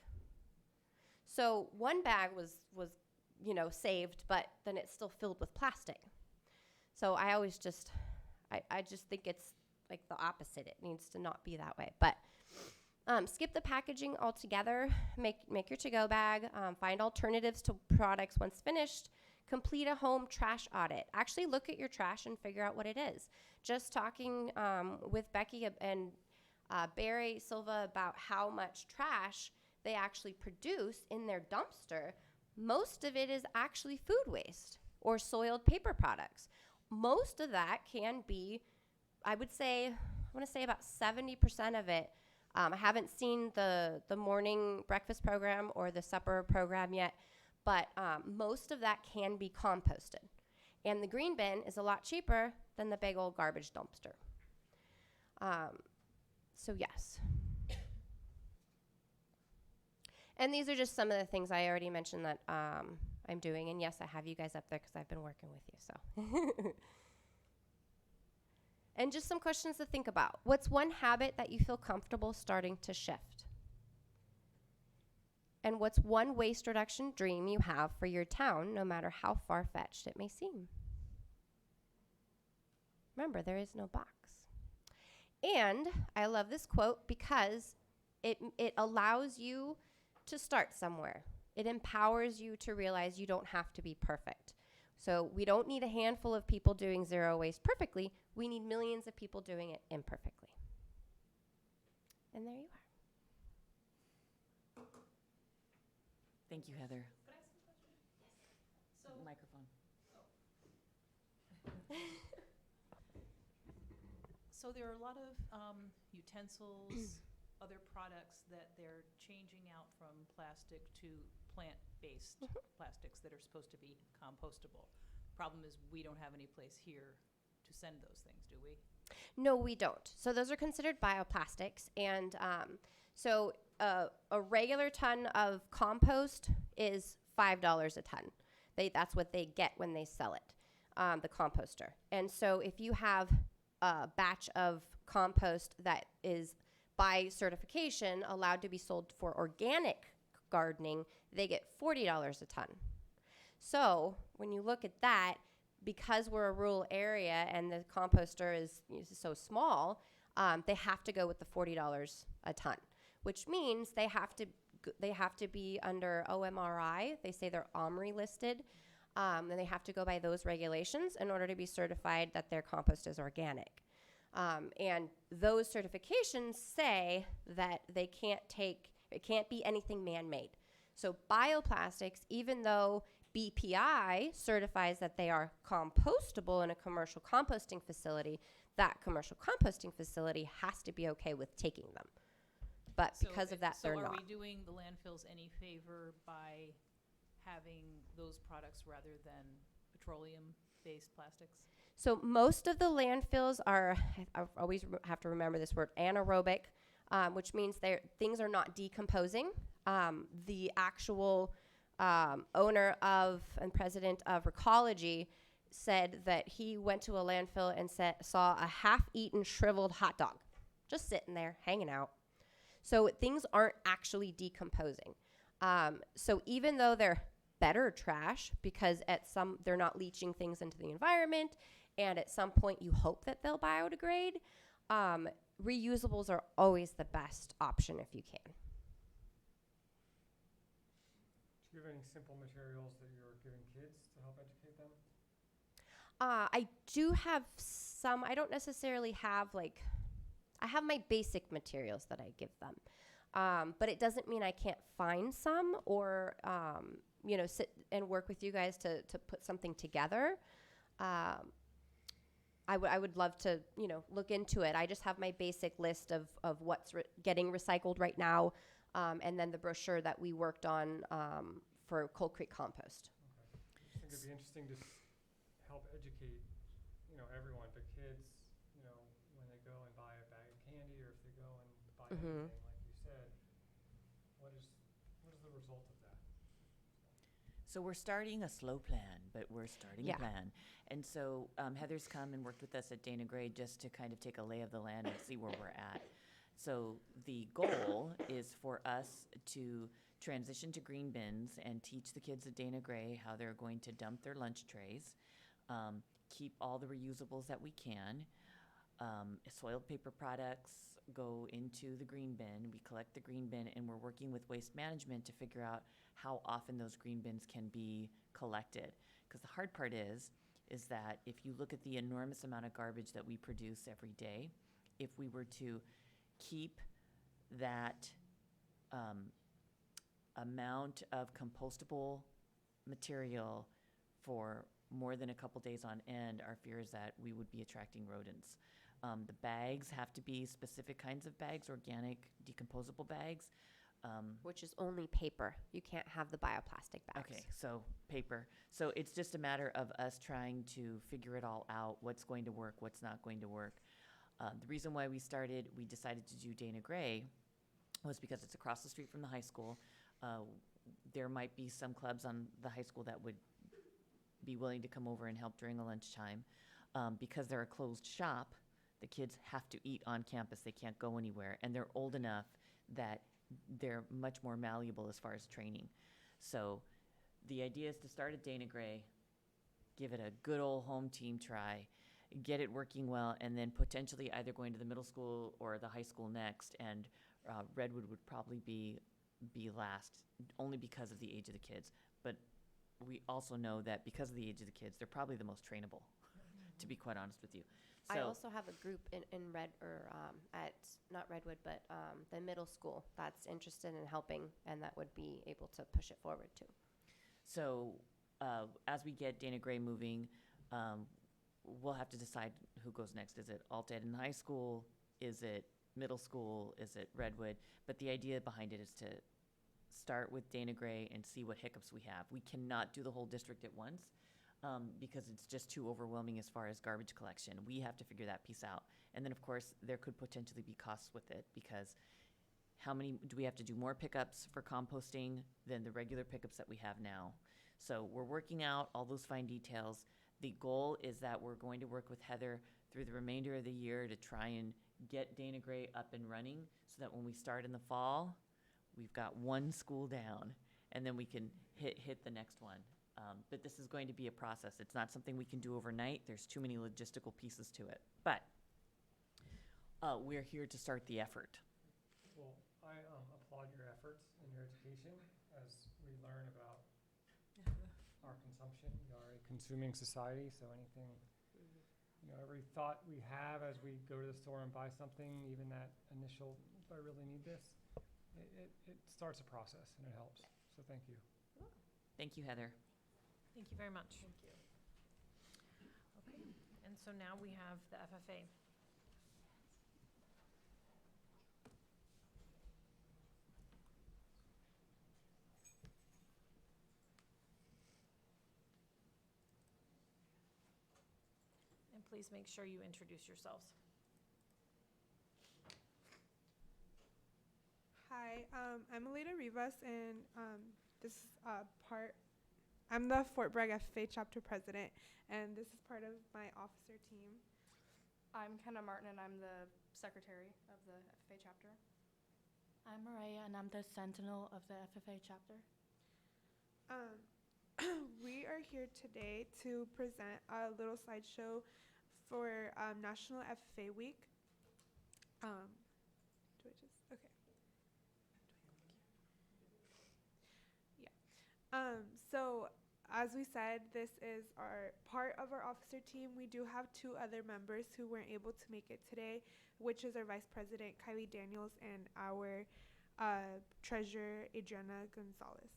So one bag was saved, but then it's still filled with plastic. So I always I just think it's like the opposite. It needs to not be that way. But skip the packaging altogether. Make your to-go bag. Find alternatives to products once finished. Complete a home trash audit. Actually look at your trash and figure out what it is. Just talking with Becky and Barry Silva about how much trash they actually produce in their dumpster. Most of it is actually food waste or soiled paper products. Most of that can be, I want to say about 70% of it. I haven't seen the morning breakfast program or the supper program yet, but most of that can be composted. And the green bin is a lot cheaper than the big old garbage dumpster. So yes. And these are just some of the things I already mentioned that I'm doing. And yes, I have you guys up there because I've been working with you. So, and just some questions to think about. What's one habit that you feel comfortable starting to shift? And what's one waste reduction dream you have for your town, no matter how far-fetched it may seem? Remember, there is no box. And I love this quote because it allows you to start somewhere. It empowers you to realize you don't have to be perfect. So we don't need a handful of people doing zero waste perfectly. We need millions of people doing it imperfectly. And there you are. Thank you, Heather. Could I ask a question? Yes. So microphone. So there are a lot of utensils, other products that they're changing out from plastic to plant-based plastics that are supposed to be compostable. Problem is, we don't have any place here to send those things, do we? No, we don't. So those are considered bioplastics, and so a regular ton of compost is $5 a ton. That's what they get when they sell it, the composter. And so if you have batch of compost that is by certification allowed to be sold for organic gardening, they get $40 a ton. So when you look at that, because we're a rural area and the composter is so small, they have to go with the $40 a ton, which means they have to be under OMRI. They say they're OMRI listed. And they have to go by those regulations in order to be certified that their compost is organic. And those certifications say that it can't be anything man-made. So bioplastics, even though BPI certifies that they are compostable in a commercial composting facility, that commercial composting facility has to be okay with taking them. But because of that, they're So are not. we doing the landfills any favor by having those products rather than petroleum-based plastics? So most of the landfills are, I always have to remember this word, anaerobic, which means things are not decomposing. The actual owner of and president of Recology said that he went to a landfill and saw a half-eaten, shriveled hot dog just sitting there, hanging out. So things aren't actually decomposing. So even though they're better trash, because they're not leaching things into the environment, and at some point you hope that they'll biodegrade, reusables are always the best option if you can. Do you have any simple materials that you're giving kids to help educate them? I do have some. I don't necessarily have I have my basic materials that I give them. But it doesn't mean I can't find some or, sit and work with you guys to put something together. I would love to, look into it. I just have my basic list of what's getting recycled right now, and then the brochure that we worked on for Coal Creek Compost. Okay. I just think it'd be interesting to help educate, everyone, the kids, when they go and buy a bag of candy or if they go and buy anything, like you said, what is the result of that? So we're starting a slow plan, but we're starting Yeah. a plan. And so Heather's come and worked with us at Dana Gray just to kind of take a lay of the land and see where we're at. So the goal is for us to transition to green bins and teach the kids at Dana Gray how they're going to dump their lunch trays, keep all the reusables that we can. Soiled paper products go into the green bin. We collect the green bin, and we're working with waste management to figure out how often those green bins can be collected. Because the hard part is that if you look at the enormous amount of garbage that we produce every day, if we were to keep that amount of compostable material for more than a couple days on end, our fear is that we would be attracting rodents. The bags have to be specific kinds of bags, organic, decomposable bags. Which is only paper. You can't have the bioplastic bags. Okay, so paper. So it's just a matter of us trying to figure it all out, what's going to work, what's not going to work. The reason why we decided to do Dana Gray was because it's across the street from the high school. There might be some clubs on the high school that would be willing to come over and help during the lunchtime. Because they're a closed shop, the kids have to eat on campus. They can't go anywhere. And they're old enough that they're much more malleable as far as training. So the idea is to start at Dana Gray, give it a good old home team try, get it working well, and then potentially either going to the middle school or the high school next. And Redwood would probably be last, only because of the age of the kids. But we also know that because of the age of the kids, they're probably the most trainable, to be quite honest with you. I So- also have a group at not Redwood, but the middle school that's interested in helping and that would be able to push it forward too. So as we get Dana Gray moving, we'll have to decide who goes next. Is it Alt-Ed in high school? Is it middle school? Is it Redwood? But the idea behind it is to start with Dana Gray and see what hiccups we have. We cannot do the whole district at once because it's just too overwhelming as far as garbage collection. We have to figure that piece out. And then, of course, there could potentially be costs with it because how many do we have to do more pickups for composting than the regular pickups that we have now? So we're working out all those fine details. The goal is that we're going to work with Heather through the remainder of the year to try and get Dana Gray up and running so that when we start in the fall, we've got one school down and then we can hit the next one. But this is going to be a process. It's not something we can do overnight. There's too many logistical pieces to it. But we're here to start the effort. Well, I applaud your efforts and your education as we learn about our consumption. We are a consuming society, so anything, every thought we have as we go to the store and buy something, even that initial, do I really need this? It starts a process and it helps. So thank you. Thank you, Heather. Thank you very much. Thank you. Okay, and so now we have the FFA. And please make sure you introduce yourselves. Hi, I'm Alita Rivas, and this is I'm the Fort Bragg FFA chapter president, and this is part of my officer team. I'm Kenna Martin, and I'm the secretary of the FFA chapter. I'm Maria, and I'm the sentinel of the FFA chapter. We are here today to present a little slideshow for National FFA Week. So as we said, this is our part of our officer team. We do have two other members who weren't able to make it today, which is our Vice President, Kylie Daniels, and our Treasurer, Adriana Gonzalez.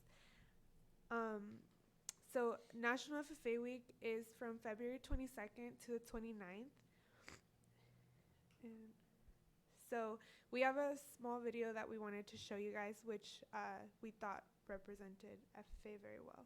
So National FFA Week is from February 22nd to the 29th. And so we have a small video that we wanted to show you guys, which we thought represented FFA very well.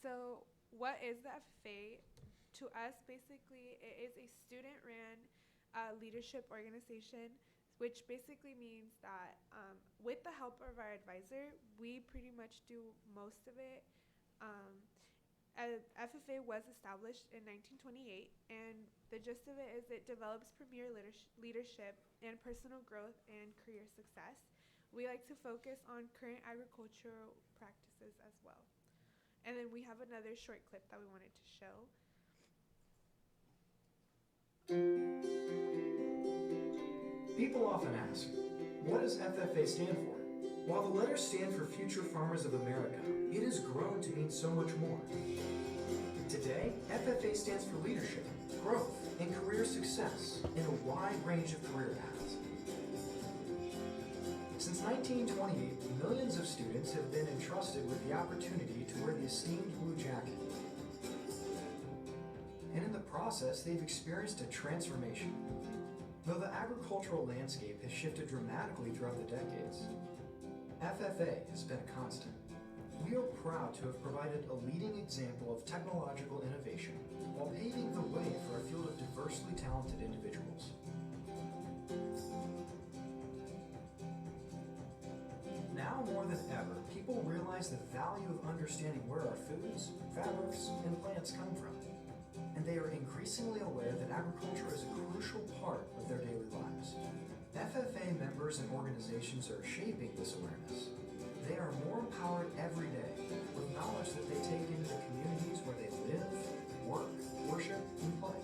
So what is the FFA? To us, basically, it is a student-ran leadership organization, which basically means that with the help of our advisor, we pretty much do most of it. FFA was established in 1928, and the gist of it is it develops premier leadership and personal growth and career success. We like to focus on current agricultural practices as well. And then we have another short clip that we wanted to show. People often ask, what does FFA stand for? While the letters stand for Future Farmers of America, it has grown to mean so much more. Today, FFA stands for leadership, growth, and career success in a wide range of career paths. Since 1928, millions of students have been entrusted with the opportunity to wear the esteemed blue jacket. And in the process, they've experienced a transformation. Though the agricultural landscape has shifted dramatically throughout the decades, FFA has been a constant. We are proud to have provided a leading example of technological innovation while paving the way for a field of diversely talented individuals. Now more than ever, people realize the value of understanding where our foods, fabrics, and plants come from. And they are increasingly aware that agriculture is a crucial part of their daily lives. FFA members and organizations are shaping this awareness. They are more empowered every day with knowledge that they take into the communities where they live, work, worship, and play.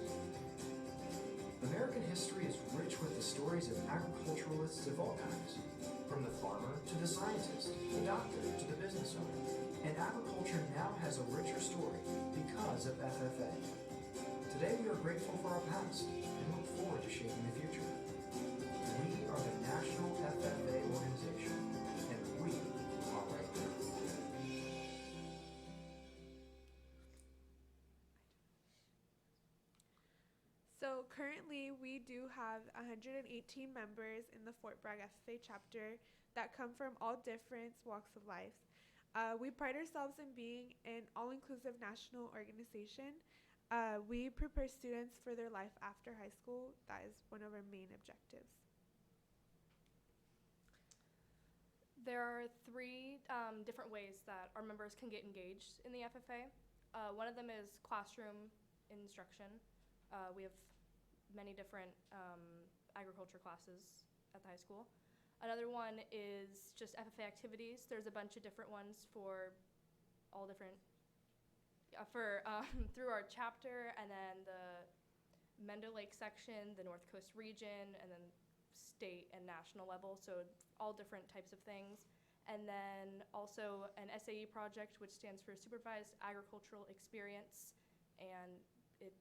American history is rich with the stories of agriculturalists of all kinds, from the farmer to the scientist, the doctor to the business owner. And agriculture now has a richer story because of FFA. Today we are grateful for our past and look forward to shaping the future. We are the National FFA Organization, and we are right there. So currently we do have 118 members in the Fort Bragg FFA chapter that come from all different walks of life. We pride ourselves in being an all-inclusive national organization. We prepare students for their life after high school. That is one of our main objectives. There are three different ways that our members can get engaged in the FFA. One of them is classroom instruction. We have many different agriculture classes at the high school. Another one is just FFA activities. There's a bunch of different ones for all different, through our chapter, and then the Mendo Lake section, the North Coast region, and then state and national level, so all different types of things. And then also an SAE project, which stands for Supervised Agricultural Experience, and it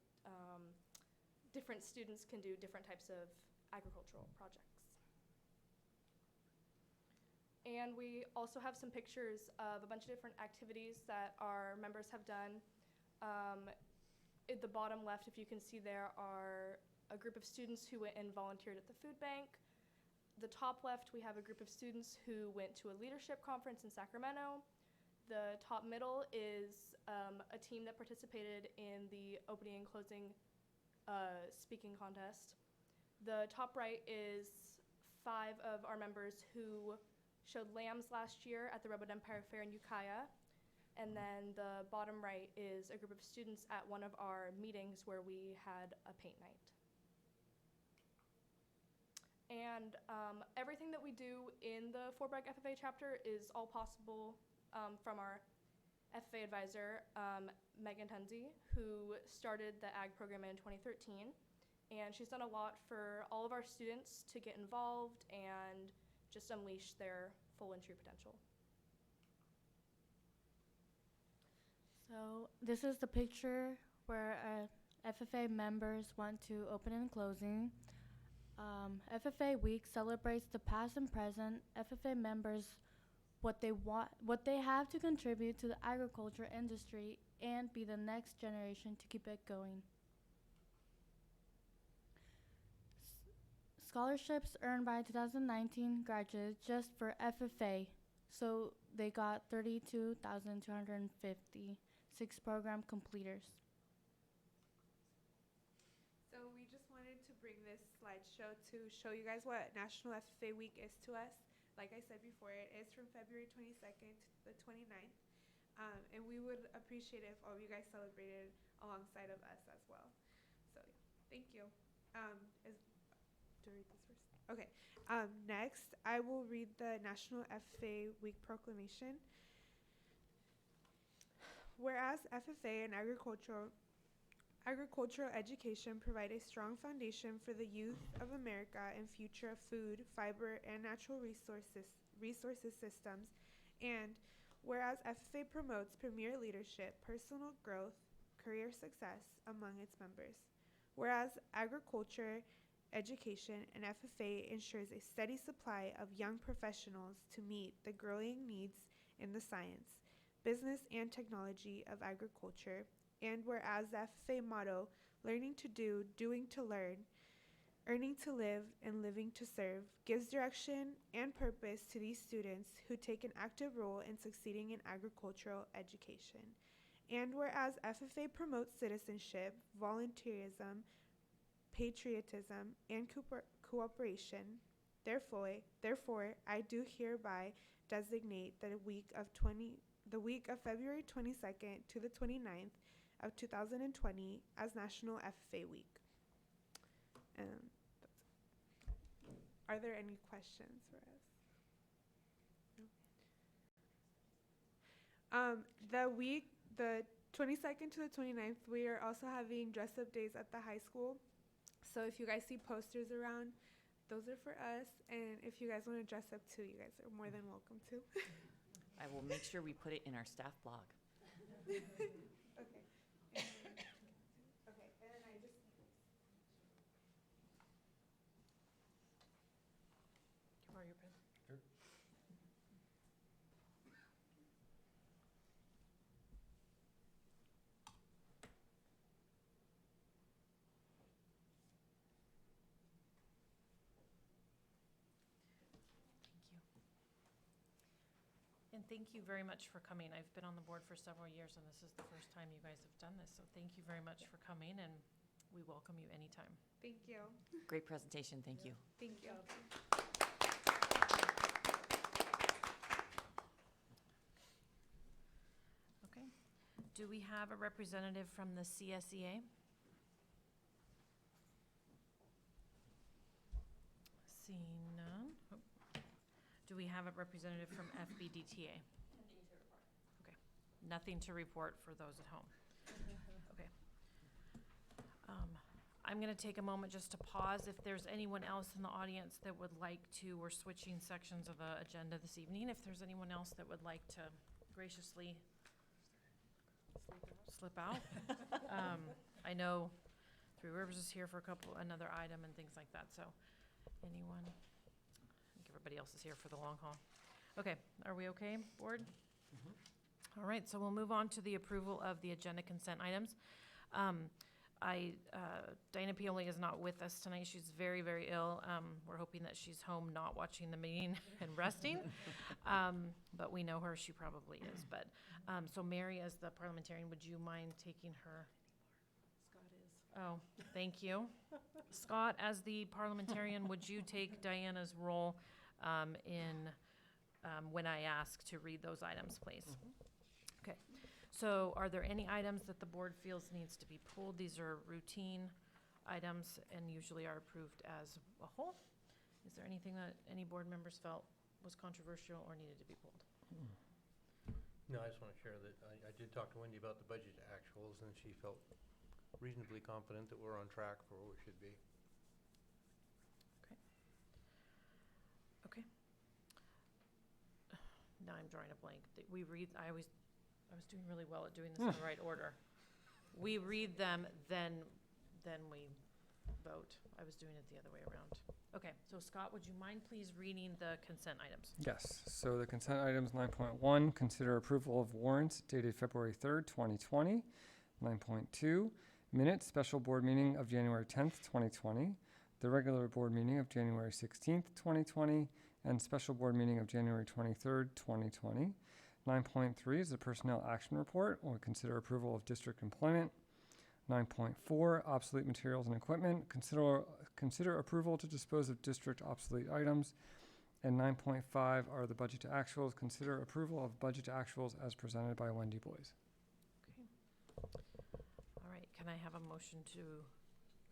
different students can do different types of agricultural projects. And we also have some pictures of a bunch of different activities that our members have done. At the bottom left, if you can see, there are a group of students who went and volunteered at the food bank. The top left, we have a group of students who went to a leadership conference in Sacramento. The top middle is a team that participated in the opening and closing speaking contest. The top right is 5 of our members who showed lambs last year at the Robot Empire Fair in Ukiah. And then the bottom right is a group of students at one of our meetings where we had a paint night. And everything that we do in the Fort Bragg FFA chapter is all possible from our FFA advisor, Megan Tunzi, who started the ag program in 2013. And she's done a lot for all of our students to get involved and just unleash their full and true potential. So this is the picture where FFA members went to open and closing. FFA Week celebrates the past and present FFA members, what they have to contribute to the agriculture industry and be the next generation to keep it going. Scholarships earned by 2019 graduates just for FFA, so they got 32,256 program completers. So we just wanted to bring this slideshow to show you guys what National FFA Week is to us. Like I said before, it is from February 22nd to the 29th. And we would appreciate it if all of you guys celebrated alongside of us as well. So yeah, thank you. Do I read this first? Okay. Next, I will read the National FFA Week proclamation. Whereas FFA and agricultural education provide a strong foundation for the youth of America and future of food, fiber, and natural resources systems, and whereas FFA promotes premier leadership, personal growth, career success among its members. whereas agriculture, education, and FFA ensures a steady supply of young professionals to meet the growing needs in the science, business, and technology of agriculture, and whereas the FFA motto, learning to do, doing to learn, earning to live, and living to serve, gives direction and purpose to these students who take an active role in succeeding in agricultural education. And whereas FFA promotes citizenship, volunteerism, patriotism, and cooperation, therefore, I do hereby designate the week of February 22nd to the 29th of 2020 as National FFA Week. Are there any questions for us? No? The 22nd to the 29th, we are also having dress-up days at the high school. So if you guys see posters around, those are for us. And if you guys want to dress up too, you guys are more than welcome to. I will make sure we put it in our staff blog. Okay. And then I just. Can I borrow your pen? Sure. And thank you very much for coming. I've been on the board for several years, and this is the first time you guys have done this. So thank you very much for coming, and we welcome you anytime. Thank you. Great presentation, thank you. Thank you. Okay. Do we have a representative from the CSEA? Seeing none. Oh. Do we have a representative from FBDTA? Okay. Nothing to report for those at home. Okay. I'm going to take a moment just to pause. If there's anyone else in the audience that would like to, we're switching sections of the agenda this evening. If there's anyone else that would like to graciously slip out. I know Three Rivers is here for another item and things like that. So anyone? I think everybody else is here for the long haul. Okay, are we okay, board? Mm-hmm. All right, so we'll move on to the approval of the agenda consent items. Diana Pioli is not with us tonight. She's very, very ill. We're hoping that she's home not watching the meeting and resting. But we know her, she probably is. But, so Mary, as the parliamentarian, would you mind taking her? Scott is. Oh, thank you. Scott, as the parliamentarian, would you take Diana's role when I ask to read those items, please? Okay. So are there any items that the board feels needs to be pulled? These are routine items and usually are approved as a whole. Is there anything that any board members felt was controversial or needed to be pulled? No, I just want to share that I did talk to Wendy about the budget actuals, and she felt reasonably confident that we're on track for where we should be. Okay. Now I'm drawing a blank. I was doing really well at doing this in the right order. We read them, then we vote. I was doing it the other way around. Okay, so Scott, would you mind please reading the consent items? Yes, so the consent items 9.1, consider approval of warrants dated February 3rd, 2020. 9.2, minutes, special board meeting of January 10th, 2020. The regular board meeting of January 16th, 2020. And special board meeting of January 23rd, 2020. 9.3 is the personnel action report. We'll consider approval of district employment. 9.4, obsolete materials and equipment. Consider approval to dispose of district obsolete items. And 9.5 are the budget to actuals. Consider approval of budget to actuals as presented by Wendy Boyes. Okay. All right, can I have a motion to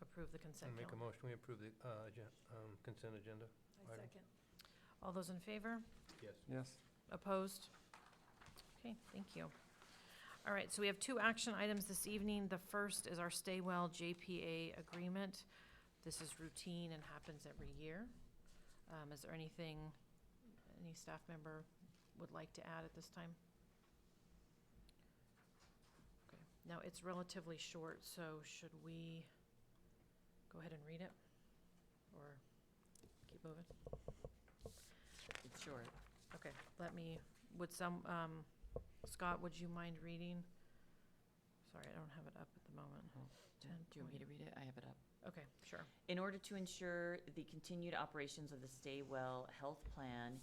approve the consent Make a calendar? motion, we approve the consent agenda. I Item. second. All those in favor? Yes. Yes. Opposed? Okay, thank you. All right, so we have two action items this evening. The first is our Stay Well JPA agreement. This is routine and happens every year. Is there anything any staff member would like to add at this time? Okay, now it's relatively short, so should we go ahead and read it? Or keep moving? It's short. Okay, would Scott, would you mind reading? Sorry, I don't have it up at the moment. Do you want me to read it? I have it up. Okay, sure. In order to ensure the continued operations of the Stay Well Health Plan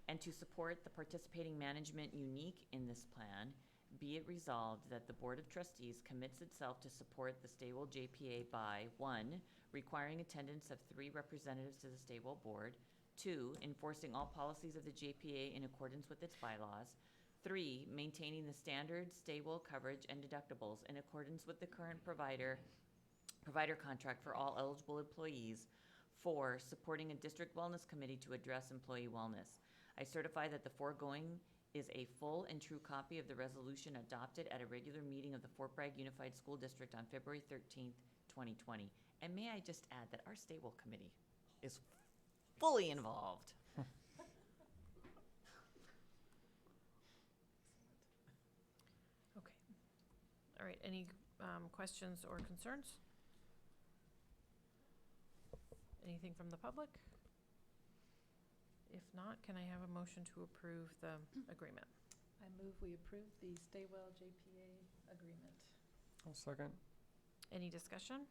and to support the participating management unique in this plan, be it resolved that the Board of Trustees commits itself to support the Stay Well JPA by 1, requiring attendance of 3 representatives to the Stay Well Board, 2, enforcing all policies of the JPA in accordance with its bylaws, 3, maintaining the standard Stay Well coverage and deductibles in accordance with the current provider contract for all eligible employees, 4, supporting a district wellness committee to address employee wellness. I certify that the foregoing is a full and true copy of the resolution adopted at a regular meeting of the Fort Bragg Unified School District on February 13th, 2020. And may I just add that our Stay Well committee is fully involved. Okay. All right, any questions or concerns? Anything from the public? If not, can I have a motion to approve the agreement? I move we approve the Stay Well JPA agreement. I'll second. Any discussion?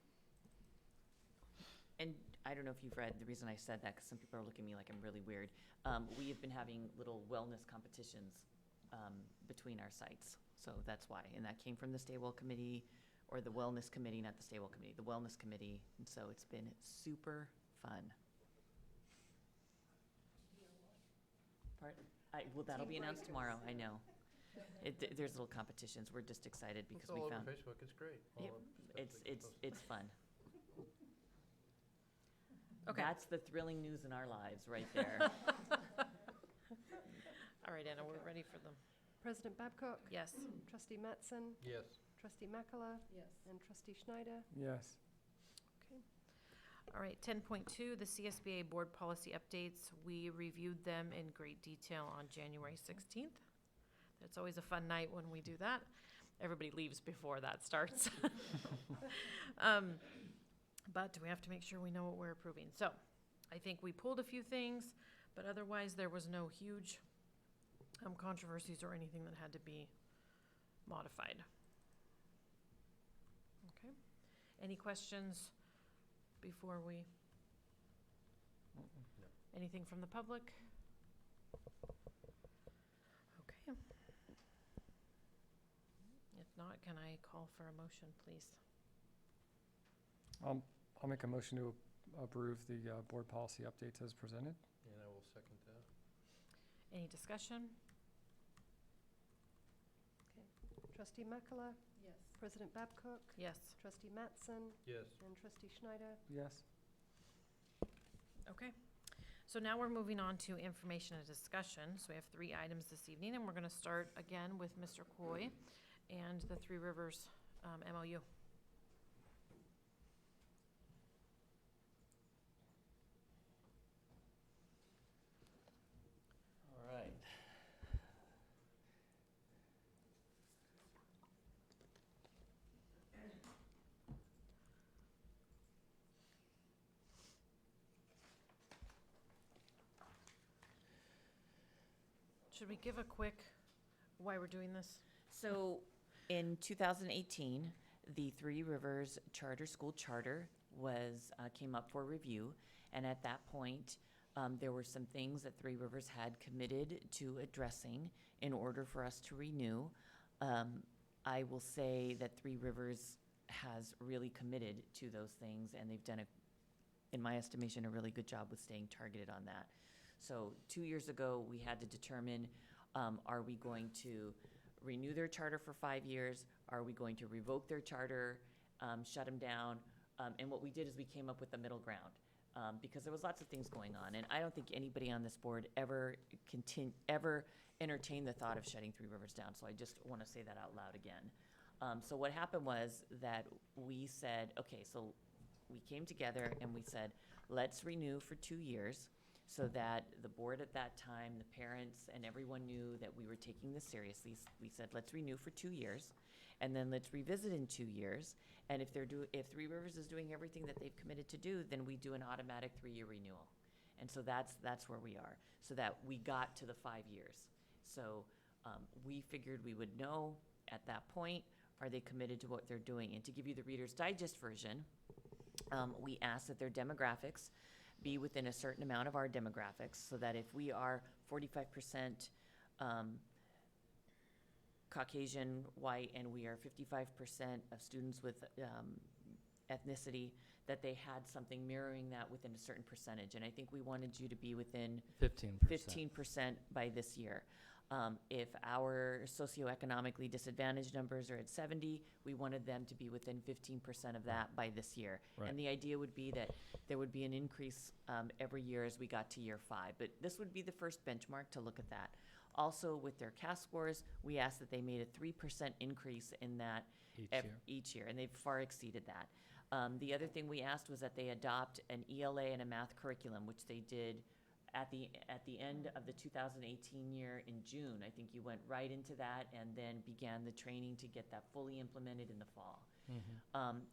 And I don't know if you've read, the reason I said that, because some people are looking at me like I'm really weird. We have been having little wellness competitions between our sites. So that's why. And that came from the Stay Well Committee, or the Wellness Committee, not the Stay Well Committee, the Wellness Committee. And so it's been super fun. Pardon? Well, that'll be announced tomorrow, I know. There's little competitions. We're just excited because It's we all found. over Facebook, it's great. All Yep. the stuff that gets posted. It's fun. Okay. That's the thrilling news in our lives, right there. All right, Anna, we're ready for them. President Babcock? Yes. Trustee Mattson? Yes. Trustee Makala? Yes. And Trustee Schneider? Yes. All right, 10.2, the CSBA board policy updates. We reviewed them in great detail on January 16th. It's always a fun night when we do that. Everybody leaves before that starts. But we have to make sure we know what we're approving. So I think we pulled a few things, but otherwise there was no huge controversies or anything that had to be modified. Okay. Any questions before we? No. Anything from the public? Okay. If not, can I call for a motion, please? I'll make a motion to approve the board policy updates as presented. And I will second that. Any discussion? Trustee Makala? Yes. President Babcock? Yes. Trustee Mattson? Yes. And Trustee Schneider? Yes. Okay. So now we're moving on to information and discussion. So we have 3 items this evening, and we're going to start again with Mr. Coy and the Three Rivers MOU. All right. Should we give a quick why we're doing this? So in 2018, the Three Rivers Charter School Charter came up for review. And at that point, there were some things that Three Rivers had committed to addressing in order for us to renew. I will say that Three Rivers has really committed to those things, and they've done, in my estimation, a really good job with staying targeted on that. So 2 years ago, we had to determine, are we going to renew their charter for 5 years? Are we going to revoke their charter, shut them down? And what we did is we came up with a middle ground, because there was lots of things going on. And I don't think anybody on this board ever entertained the thought of shutting Three Rivers down. So I just want to say that out loud again. So what happened was that we said, okay, so we came together and we said, let's renew for 2 years, so that the board at that time, the parents, and everyone knew that we were taking this seriously. We said, let's renew for 2 years. and then let's revisit in 2 years. And if if Three Rivers is doing everything that they've committed to do, then we do an automatic 3-year renewal. And so that's where we are, so that we got to the 5 years. So we figured we would know at that point, are they committed to what they're doing? And to give you the Reader's Digest version, we asked that their demographics be within a certain amount of our demographics, so that if we are 45% Caucasian, white, and we are 55% of students with ethnicity, that they had something mirroring that within a certain percentage. And I think we wanted you to be within 15% by this year. If our socioeconomically disadvantaged numbers are at 70, we wanted them to be within 15% of that by this year. Right. And the idea would be that there would be an increase every year as we got to year 5. But this would be the first benchmark to look at that. Also, with their CAS scores, we asked that they made a 3% increase in that each year, and they've far exceeded that. The other thing we asked was that they adopt an ELA and a math curriculum, which they did at the end of the 2018 year in June. I think you went right into that and then began the training to get that fully implemented in the fall.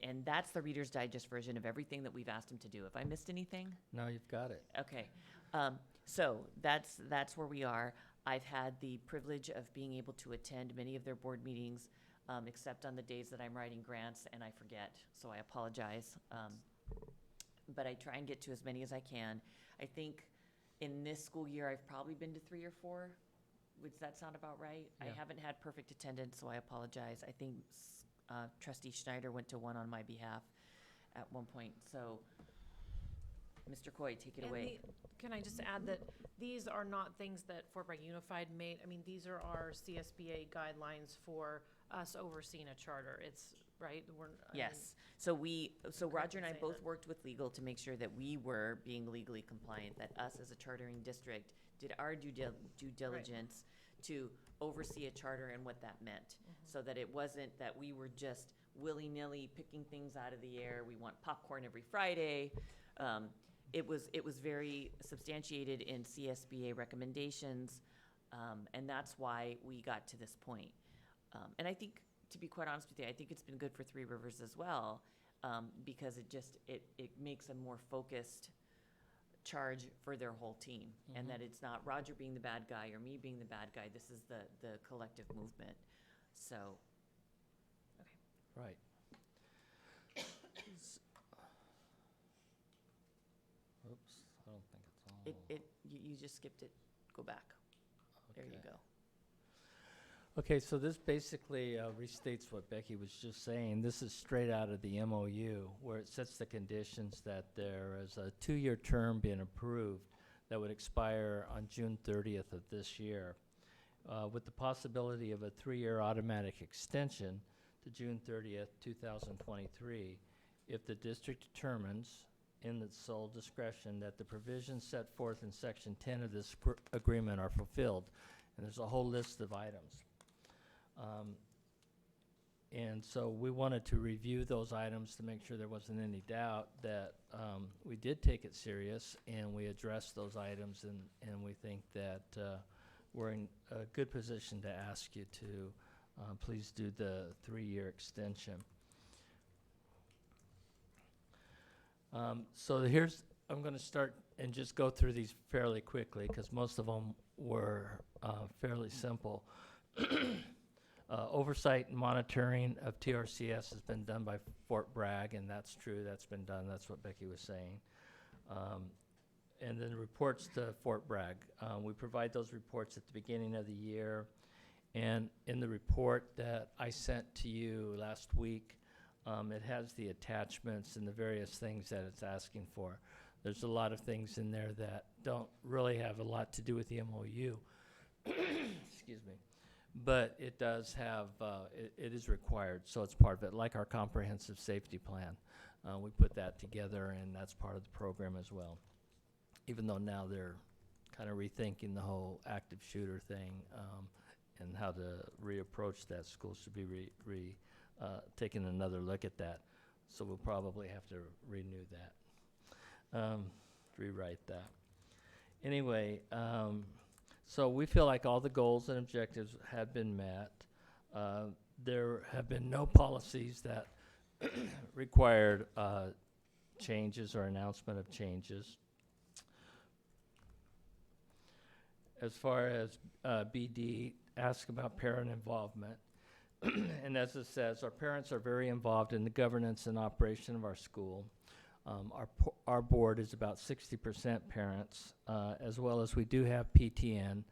And that's the Reader's Digest version of everything that we've asked them to do. Have I missed anything? No, you've got it. Okay. So that's where we are. I've had the privilege of being able to attend many of their board meetings, except on the days that I'm writing grants and I forget, so I apologize. But I try and get to as many as I can. I think in this school year, I've probably been to 3 or 4. Does that sound about right? Yeah. I haven't had perfect attendance, so I apologize. I think Trustee Schneider went to one on my behalf at one point. So, Mr. Coy, take it away. Can I just add that these are not things that Fort Bragg Unified made? I mean, these are our CSBA guidelines for us overseeing a charter. It's, right? Yes. So Roger and I say both that. worked with legal to make sure that we were being legally compliant, that us as a chartering district did our due diligence to oversee a charter and what that meant. So that it wasn't that we were just willy-nilly picking things out of the air. We want popcorn every Friday. It was very substantiated in CSBA recommendations, and that's why we got to this point. And I think, to be quite honest with you, I think it's been good for Three Rivers as well, because it makes a more focused charge for their whole team, and that it's not Roger being the bad guy or me being the bad guy. This is the collective movement. So, Right. Oops, I don't think it's all. you just skipped it. Go back. There you Okay. go. Okay, so this basically restates what Becky was just saying. This is straight out of the MOU, where it sets the conditions that there is a 2-year term being approved that would expire on June 30th of this year, with the possibility of a 3-year automatic extension to June 30th, 2023, if the district determines in its sole discretion that the provisions set forth in Section 10 of this agreement are fulfilled. And there's a whole list of items. And so we wanted to review those items to make sure there wasn't any doubt that we did take it serious and we addressed those items, and we think that we're in a good position to ask you to please do the 3-year extension. So I'm going to start and just go through these fairly quickly because most of them were fairly simple. Oversight and monitoring of TRCS has been done by Fort Bragg, and that's true. That's been done. That's what Becky was saying. And then reports to Fort Bragg. We provide those reports at the beginning of the year. And in the report that I sent to you last week, it has the attachments and the various things that it's asking for. There's a lot of things in there that don't really have a lot to do with the MOU. Excuse me. But it does have, it is required, so it's part of it, like our comprehensive safety plan. We put that together, and that's part of the program as well. Even though now they're kind of rethinking the whole active shooter thing and how to reapproach that. Schools should be taking another look at that. So we'll probably have to renew that, rewrite that. Anyway, so we feel like all the goals and objectives have been met. there have been no policies that required changes or announcement of changes. As far as BD, ask about parent involvement. And as it says, our parents are very involved in the governance and operation of our school. Our board is about 60% parents, as well as we do have PTN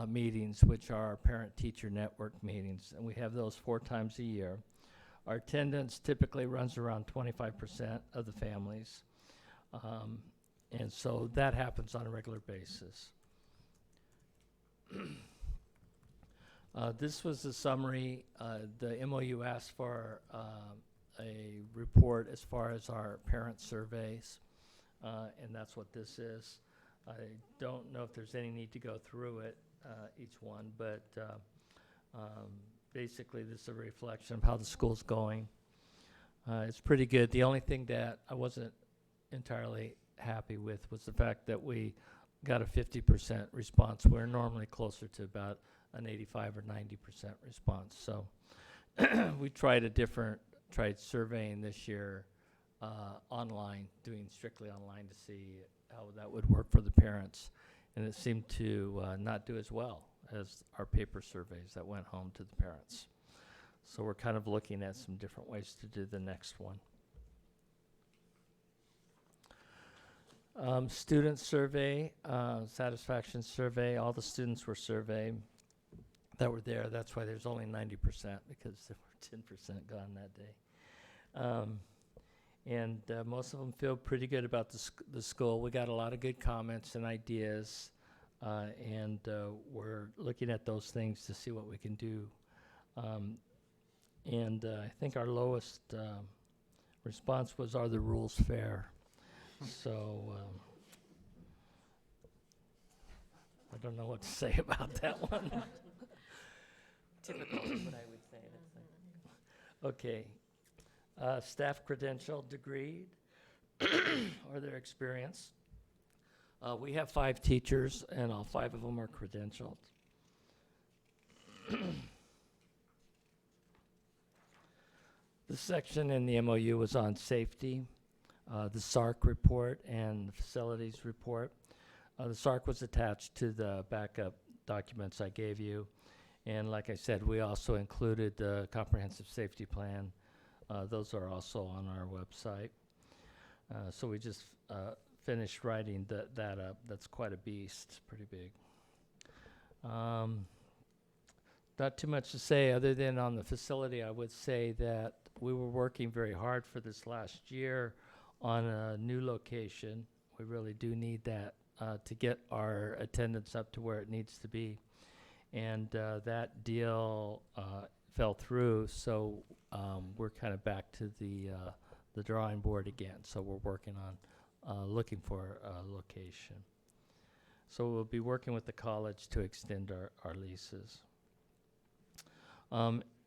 meetings, which are our parent-teacher network meetings, and we have those 4 times a year. Our attendance typically runs around 25% of the families, and so that happens on a regular basis. This was the summary. The MOU asked for a report as far as our parent surveys, and that's what this is. I don't know if there's any need to go through it, each one, but basically this is a reflection of how the school's going. It's pretty good. The only thing that I wasn't entirely happy with was the fact that we got a 50% response. We're normally closer to about an 85 or 90% response. So we tried surveying this year online, doing strictly online to see how that would work for the parents. And it seemed to not do as well as our paper surveys that went home to the parents. So we're kind of looking at some different ways to do the next one. Student survey, satisfaction survey, all the students were surveyed that were there. That's why there's only 90% because there were 10% gone that day. And most of them feel pretty good about the school. We got a lot of good comments and ideas, and we're looking at those things to see what we can do. And I think our lowest response was, are the rules fair? So I don't know what to say about that one. Typical is what I would say. Okay. Staff credential degree or their experience. We have 5 teachers, and all 5 of them are credentialed. The section in the MOU was on safety, the SARC report, and the facilities report. The SARC was attached to the backup documents I gave you. And like I said, we also included the comprehensive safety plan. Those are also on our website. So we just finished writing that up. That's quite a beast, pretty big. Not too much to say other than on the facility. I would say that we were working very hard for this last year on a new location. We really do need that to get our attendance up to where it needs to be. And that deal fell through, so we're kind of back to the drawing board again. So we're working on looking for a location. So we'll be working with the college to extend our leases.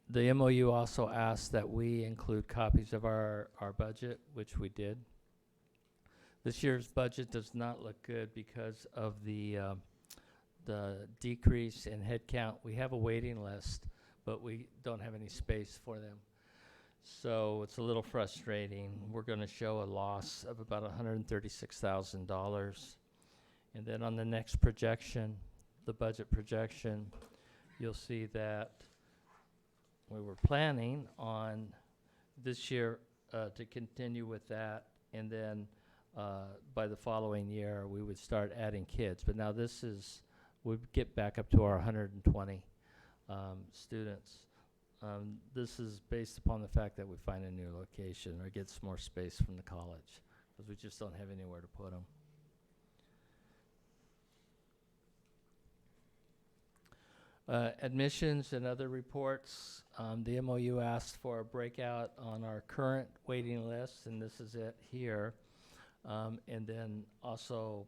The MOU also asked that we include copies of our budget, which we did. This year's budget does not look good because of the decrease in headcount. We have a waiting list, but we don't have any space for them. So it's a little frustrating. We're going to show a loss of about $136,000. And then on the next projection, the budget projection, you'll see that we were planning on this year to continue with that, and then by the following year we would start adding kids. But now this is, we'd get back up to our 120 students. This is based upon the fact that we find a new location or get some more space from the college, because we just don't have anywhere to put them. Admissions and other reports. The MOU asked for a breakout on our current waiting list, and this is it here. And then also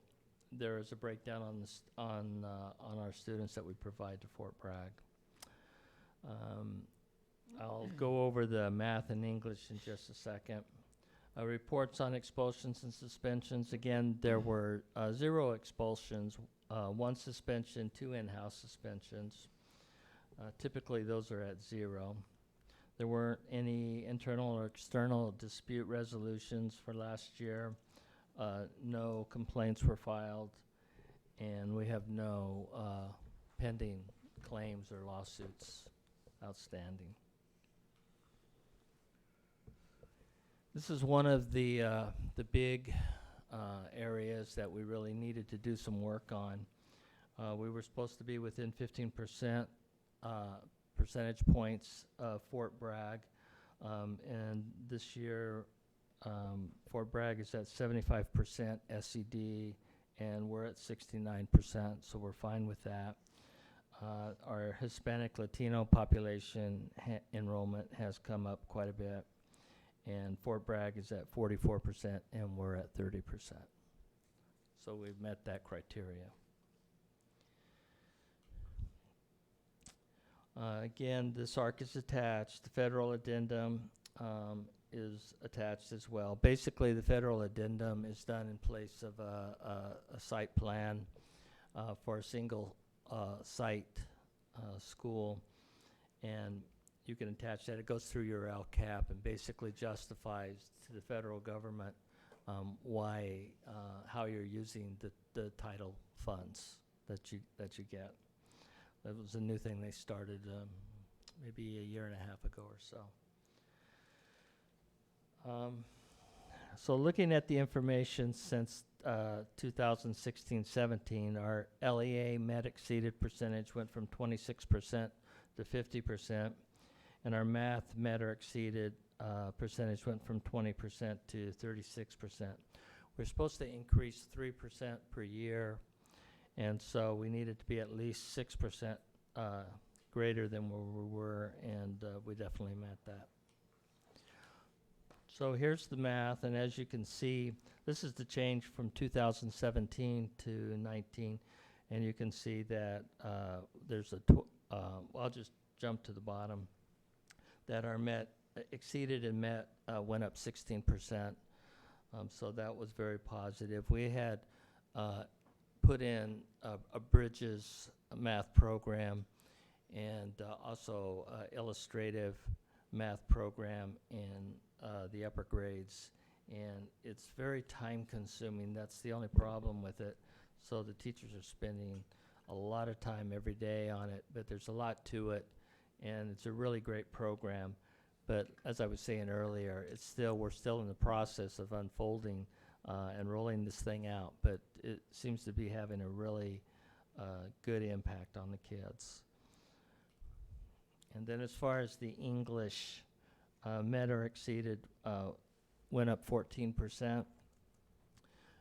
there is a breakdown on our students that we provide to Fort Bragg. I'll go over the math and English in just a second. Reports on expulsions and suspensions. Again, there were 0 expulsions, 1 suspension, 2 in-house suspensions. Typically, those are at 0. There weren't any internal or external dispute resolutions for last year. No complaints were filed, and we have no pending claims or lawsuits outstanding. This is one of the big areas that we really needed to do some work on. We were supposed to be within 15% percentage points of Fort Bragg, and this year Fort Bragg is at 75% SED, and we're at 69%, so we're fine with that. Our Hispanic Latino population enrollment has come up quite a bit, and Fort Bragg is at 44%, and we're at 30%. So we've met that criteria. Again, this ARC is attached. The federal addendum is attached as well. Basically, the federal addendum is done in place of a site plan for a single site school, and you can attach that. It goes through your LCAP and basically justifies to the federal government why, how you're using the title funds that you get. That was a new thing they started maybe a year and a half ago or so. So looking at the information since 2016-17, our LEA met exceeded percentage went from 26% to 50%, and our math met or exceeded percentage went from 20% to 36%. We're supposed to increase 3% per year, and so we needed to be at least 6% greater than where we were, and we definitely met that. So here's the math, and as you can see, this is the change from 2017 to 19, and you can see that there's a, I'll just jump to the bottom, that our exceeded and met went up 16%, so that was very positive. We had put in a Bridges math program and also illustrative math program in the upper grades, and it's very time consuming. That's the only problem with it. So the teachers are spending a lot of time every day on it, but there's a lot to it, and it's a really great program. But as I was saying earlier, we're still in the process of unfolding and rolling this thing out, but it seems to be having a really good impact on the kids. And then as far as the English met or exceeded went up 14%.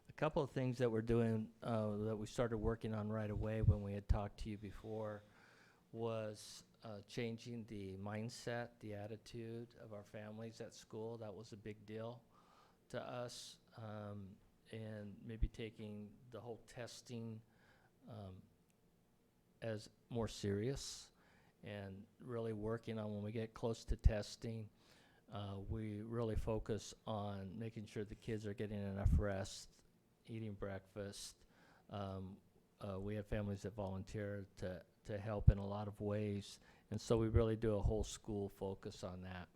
A couple of things that we're doing that we started working on right away when we had talked to you before was changing the mindset, the attitude of our families at school. That was a big deal to us, and maybe taking the whole testing as more serious and really working on when we get close to testing. We really focus on making sure the kids are getting enough rest, eating breakfast. We have families that volunteer to help in a lot of ways, and so we really do a whole school focus on that.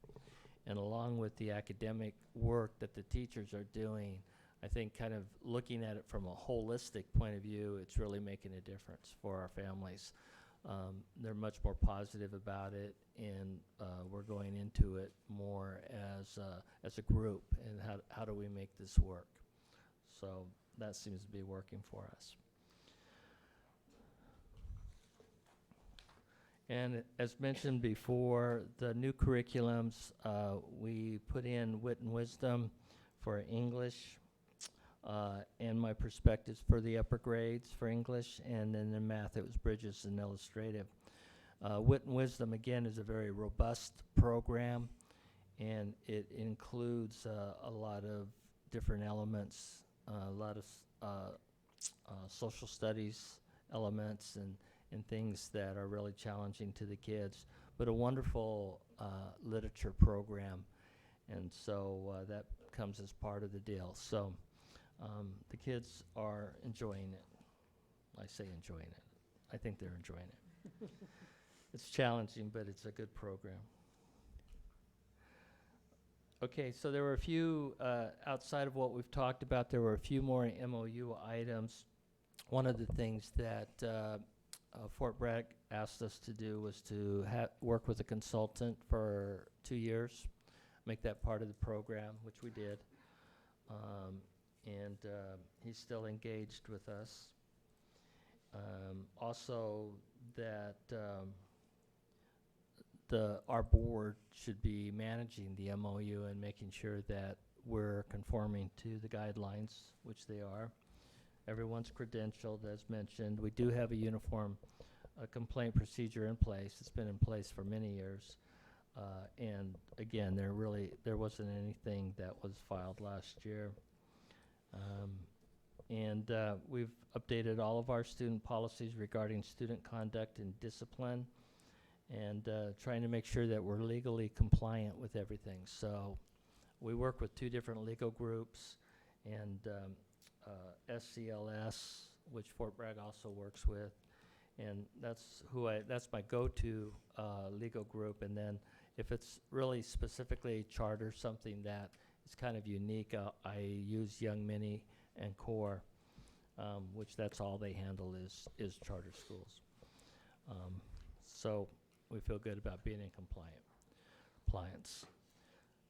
And along with the academic work that the teachers are doing, I think kind of looking at it from a holistic point of view, it's really making a difference for our families. They're much more positive about it, and we're going into it more as a group, and how do we make this work? So that seems to be working for us. And as mentioned before, the new curriculums, we put in Wit and Wisdom for English, and my perspectives for the upper grades for English, and then in math it was Bridges and Illustrative. Wit and Wisdom, again, is a very robust program, and it includes a lot of different elements, a lot of social studies elements and things that are really challenging to the kids, but a wonderful literature program, and so that comes as part of the deal. So the kids are enjoying it. I say enjoying it. I think they're enjoying it. It's challenging, but it's a good program. Okay, so there were a few, outside of what we've talked about, there were a few more MOU items. One of the things that Fort Bragg asked us to do was to work with a consultant for 2 years, make that part of the program, which we did. And he's still engaged with us. Also, that our board should be managing the MOU and making sure that we're conforming to the guidelines, which they are. Everyone's credentialed, as mentioned. We do have a uniform complaint procedure in place. It's been in place for many years. And again, there wasn't anything that was filed last year. And we've updated all of our student policies regarding student conduct and discipline, and trying to make sure that we're legally compliant with everything. So we work with 2 different legal groups, and SCLS, which Fort Bragg also works with, and that's my go-to legal group. And then if it's really specifically a charter, something that is kind of unique, I use Young Mini and CORE, which that's all they handle is charter schools. So we feel good about being in compliance.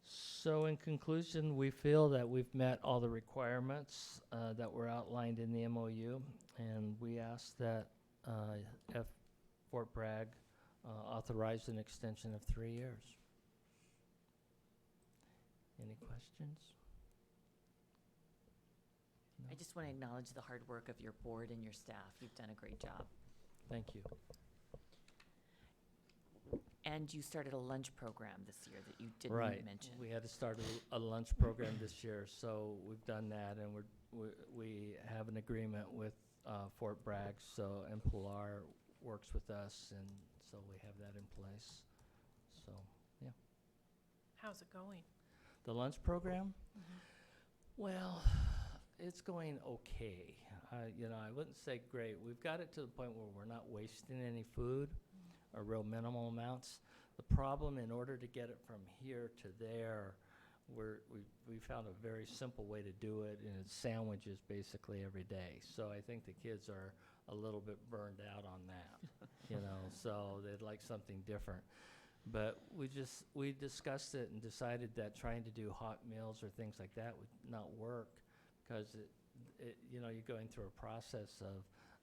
So in conclusion, we feel that we've met all the requirements that were outlined in the MOU, and we ask that Fort Bragg authorize an extension of 3 years. Any questions? I just want to acknowledge the hard work of your board and your staff. You've done a great job. Thank you. And you started a lunch program this year that you didn't Right. mention. We had to start a lunch program this year, so we've done that, and we have an agreement with Fort Bragg, so and Pilar works with us, and so we have that in place. So, yeah. How's it going? The lunch program? Well, it's going okay. I wouldn't say great. We've got it to the point where we're not wasting any food, or real minimal amounts. The problem, in order to get it from here to there, we found a very simple way to do it, and it's sandwiches basically every day. So I think the kids are a little bit burned out on that, so they'd like something different. But we discussed it and decided that trying to do hot meals or things like that would not work, because you're going through a process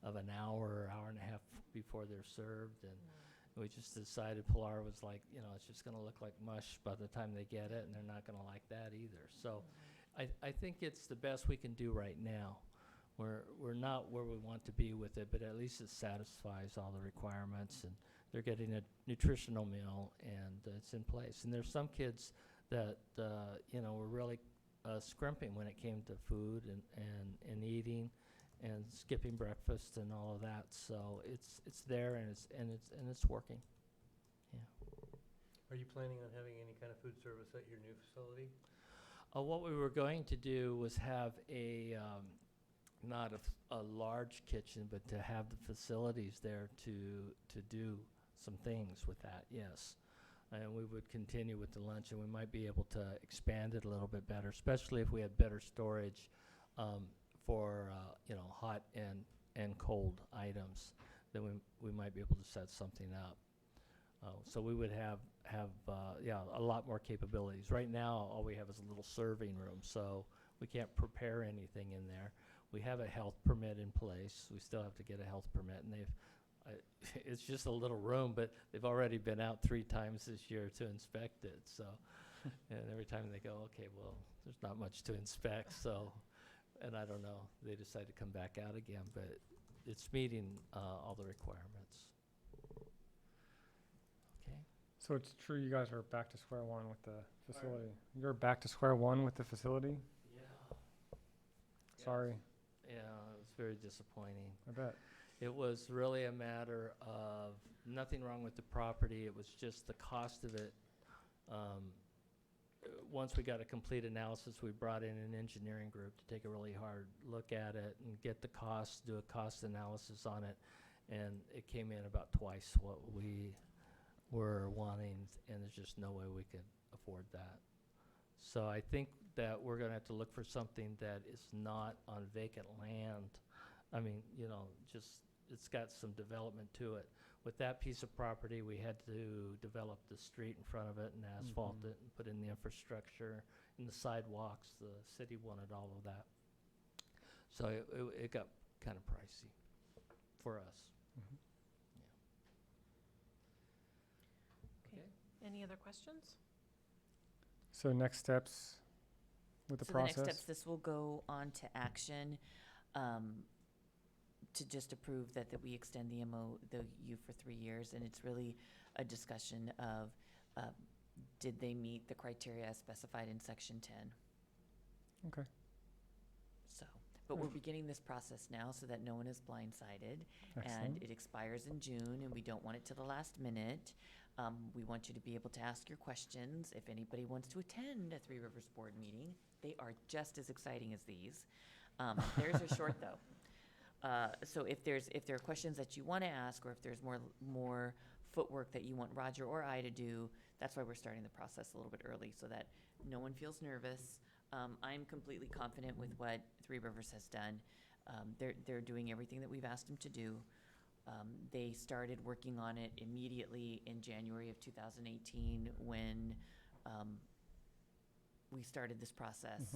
of an hour and a half before they're served, and we just decided, Pilar was like, it's just going to look like mush by the time they get it, and they're not going to like that either. So I think it's the best we can do right now. We're not where we want to be with it, but at least it satisfies all the requirements, and they're getting a nutritional meal, and it's in place. And there's some kids that, were really scrimping when it came to food and eating and skipping breakfast and all of that. So it's there, and it's working. Yeah. Are you planning on having any kind of food service at your new facility? What we were going to do was have not a large kitchen, but to have the facilities there to do some things with that, yes. And we would continue with the lunch, and we might be able to expand it a little bit better, especially if we had better storage for hot and cold items. Then we might be able to set something up. So we would have a lot more capabilities. Right now, all we have is a little serving room, so we can't prepare anything in there. We have a health permit in place. We still have to get a health permit, and it's just a little room, but they've already been out 3 times this year to inspect it. So, and every time they go, okay, well, there's not much to inspect. So, and I don't know, they decide to come back out again, but it's meeting all the requirements. Okay. So it's true you guys are back to square one with the facility. You're back to square one with the facility? Yeah. Sorry. Yeah, it was very disappointing. I bet. It was really a matter of nothing wrong with the property. It was just the cost of it. Once we got a complete analysis, we brought in an engineering group to take a really hard look at it and get the cost, do a cost analysis on it. And it came in about twice what we were wanting, and there's just no way we could afford that. So I think that we're gonna have to look for something that is not on vacant land. I mean, you know, just, it's got some development to it. With that piece of property, we had to develop the street in front of it and asphalt it and put in the infrastructure and the sidewalks. The city wanted all of that. So it got kind of pricey for us. Okay. Any other questions? So next steps with the So process? the next steps, this will go on to action, to just approve that we extend the MOU for 3 years. And it's really a discussion of, did they meet the criteria as specified in section 10? Okay. So, but we're beginning this process now so that no one is blindsided. And Excellent. it expires in June, and we don't want it to the last minute. We want you to be able to ask your questions. If anybody wants to attend a Three Rivers Board meeting, they are just as exciting as these. Theirs are short, though. So if there are questions that you want to ask, or if there's more footwork that you want Roger or I to do, that's why we're starting the process a little bit early, so that no one feels nervous. I'm completely confident with what Three Rivers has done. They're doing everything that we've asked them to do. They started working on it immediately in January of 2018 when we started this process.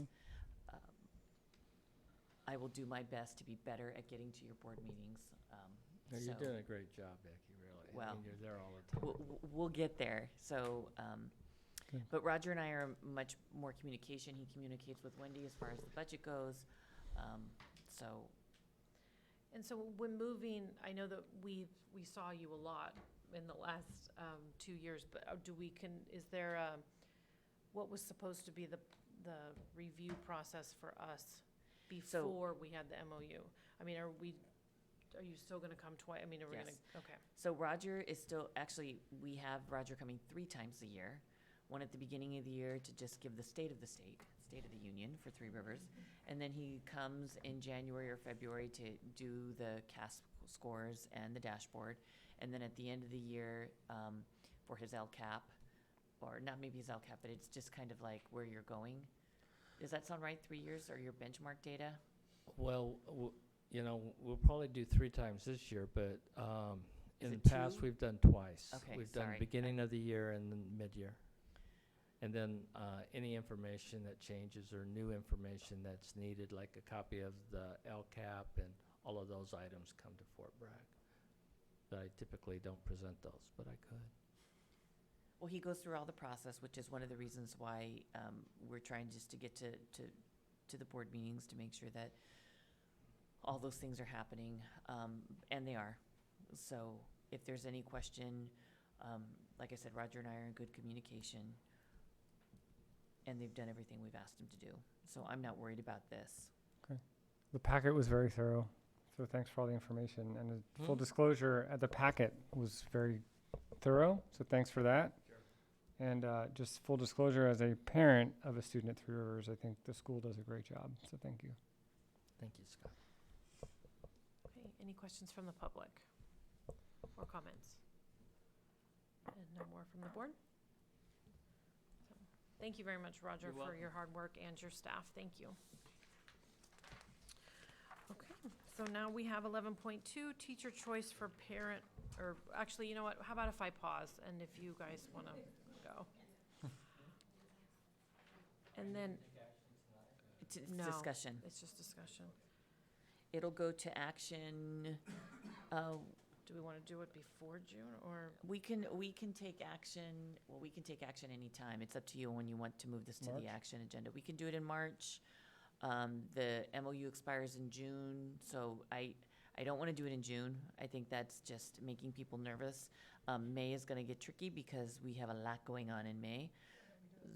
I will do my best to be better at getting to your board meetings. No, you're so doing a great job, Becky, really. I Well, mean, you're there all the time. we'll get there. So, Good. but Roger and I are much more communication. He communicates with Wendy as far as the budget goes. So And so when moving, I know that we saw you a lot in the last 2 years, but is there what was supposed to be the review process for us before we had the MOU? I mean, are you still gonna come twice? I mean, are we Yes. gonna, okay. So Roger is still, actually, we have Roger coming 3 times a year. One at the beginning of the year to just give the State of the Union for Three Rivers. And then he comes in January or February to do the CAS scores and the dashboard. And then at the end of the year, for his LCAP, or not maybe his LCAP, but it's just kind of like where you're going. Does that sound right, 3 years, or your benchmark data? Well, you know, we'll probably do 3 times this year, but in the it past, 2? we've done twice. Okay, We've done sorry. beginning of the year and then mid-year. And then any information that changes or new information that's needed, like a copy of the LCAP and all of those items, come to Fort Bragg. But I typically don't present those, but I could. Well, he goes through all the process, which is one of the reasons why we're trying just to get to the board meetings to make sure that all those things are happening, and they are. So if there's any question, like I said, Roger and I are in good communication, and they've done everything we've asked them to do. So I'm not worried about this. The packet was very thorough, so thanks for all the information. And full disclosure, the packet was very thorough, so thanks for that. And just full disclosure, as a parent of a student at Three Rivers, I think the school does a great job, so thank you. Thank you, Scott. Okay, any questions from the public or comments? And no more from the board? So, thank you very much, Roger, You're for welcome. your hard work and your staff. Thank you. Okay, so now we have 11.2, teacher choice for parent, or actually, you know what, how about if I pause and if you guys want to go? And then, It's no. discussion. It's just discussion. It'll go to action. Do we want to do it before June, or? We can take action, well, we can take action anytime. It's up to you when you want to move this to March? the action agenda. We can do it in March. The MOU expires in June, so I don't want to do it in June. I think that's just making people nervous. May is going to get tricky because we have a lot going on in May.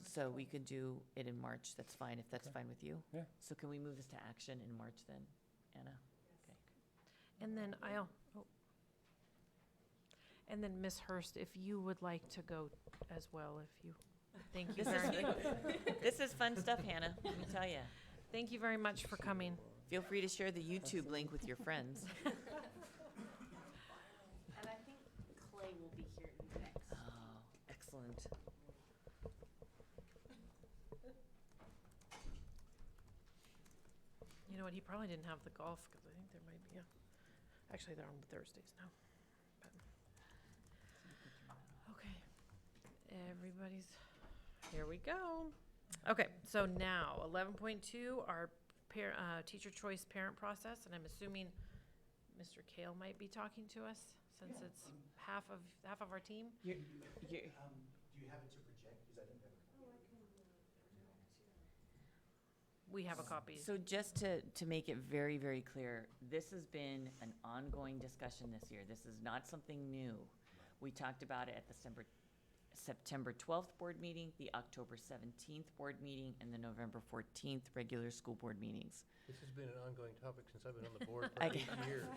So we could do it in March. That's fine, if that's Okay. fine with you. Yeah. So can we move this to action in March then, Anna? Okay. And then and then Ms. Hurst, if you would like to go as well, if you, thank you This is, very, this is fun stuff, Hannah, let me tell you. thank you very much for coming. Feel free to share the YouTube link with your friends. And I think Clay will be here next. Oh, excellent. You know what, he probably didn't have the golf, because I think there might be actually, they're on Thursdays now. But- Okay, everybody's, here we go. Okay, so now, 11.2, our teacher choice parent process, and I'm assuming Mr. Kale might be talking to us, since it's half of our team. Do you have it to project? Because I don't have it. We have a copy. So just to make it very, very clear, this has been an ongoing discussion this year. This is not something new. We talked about it at the September 12th board meeting, the October 17th board meeting, and the November 14th regular school board meetings. This has been an ongoing topic since I've been on the board for I 8 get- years.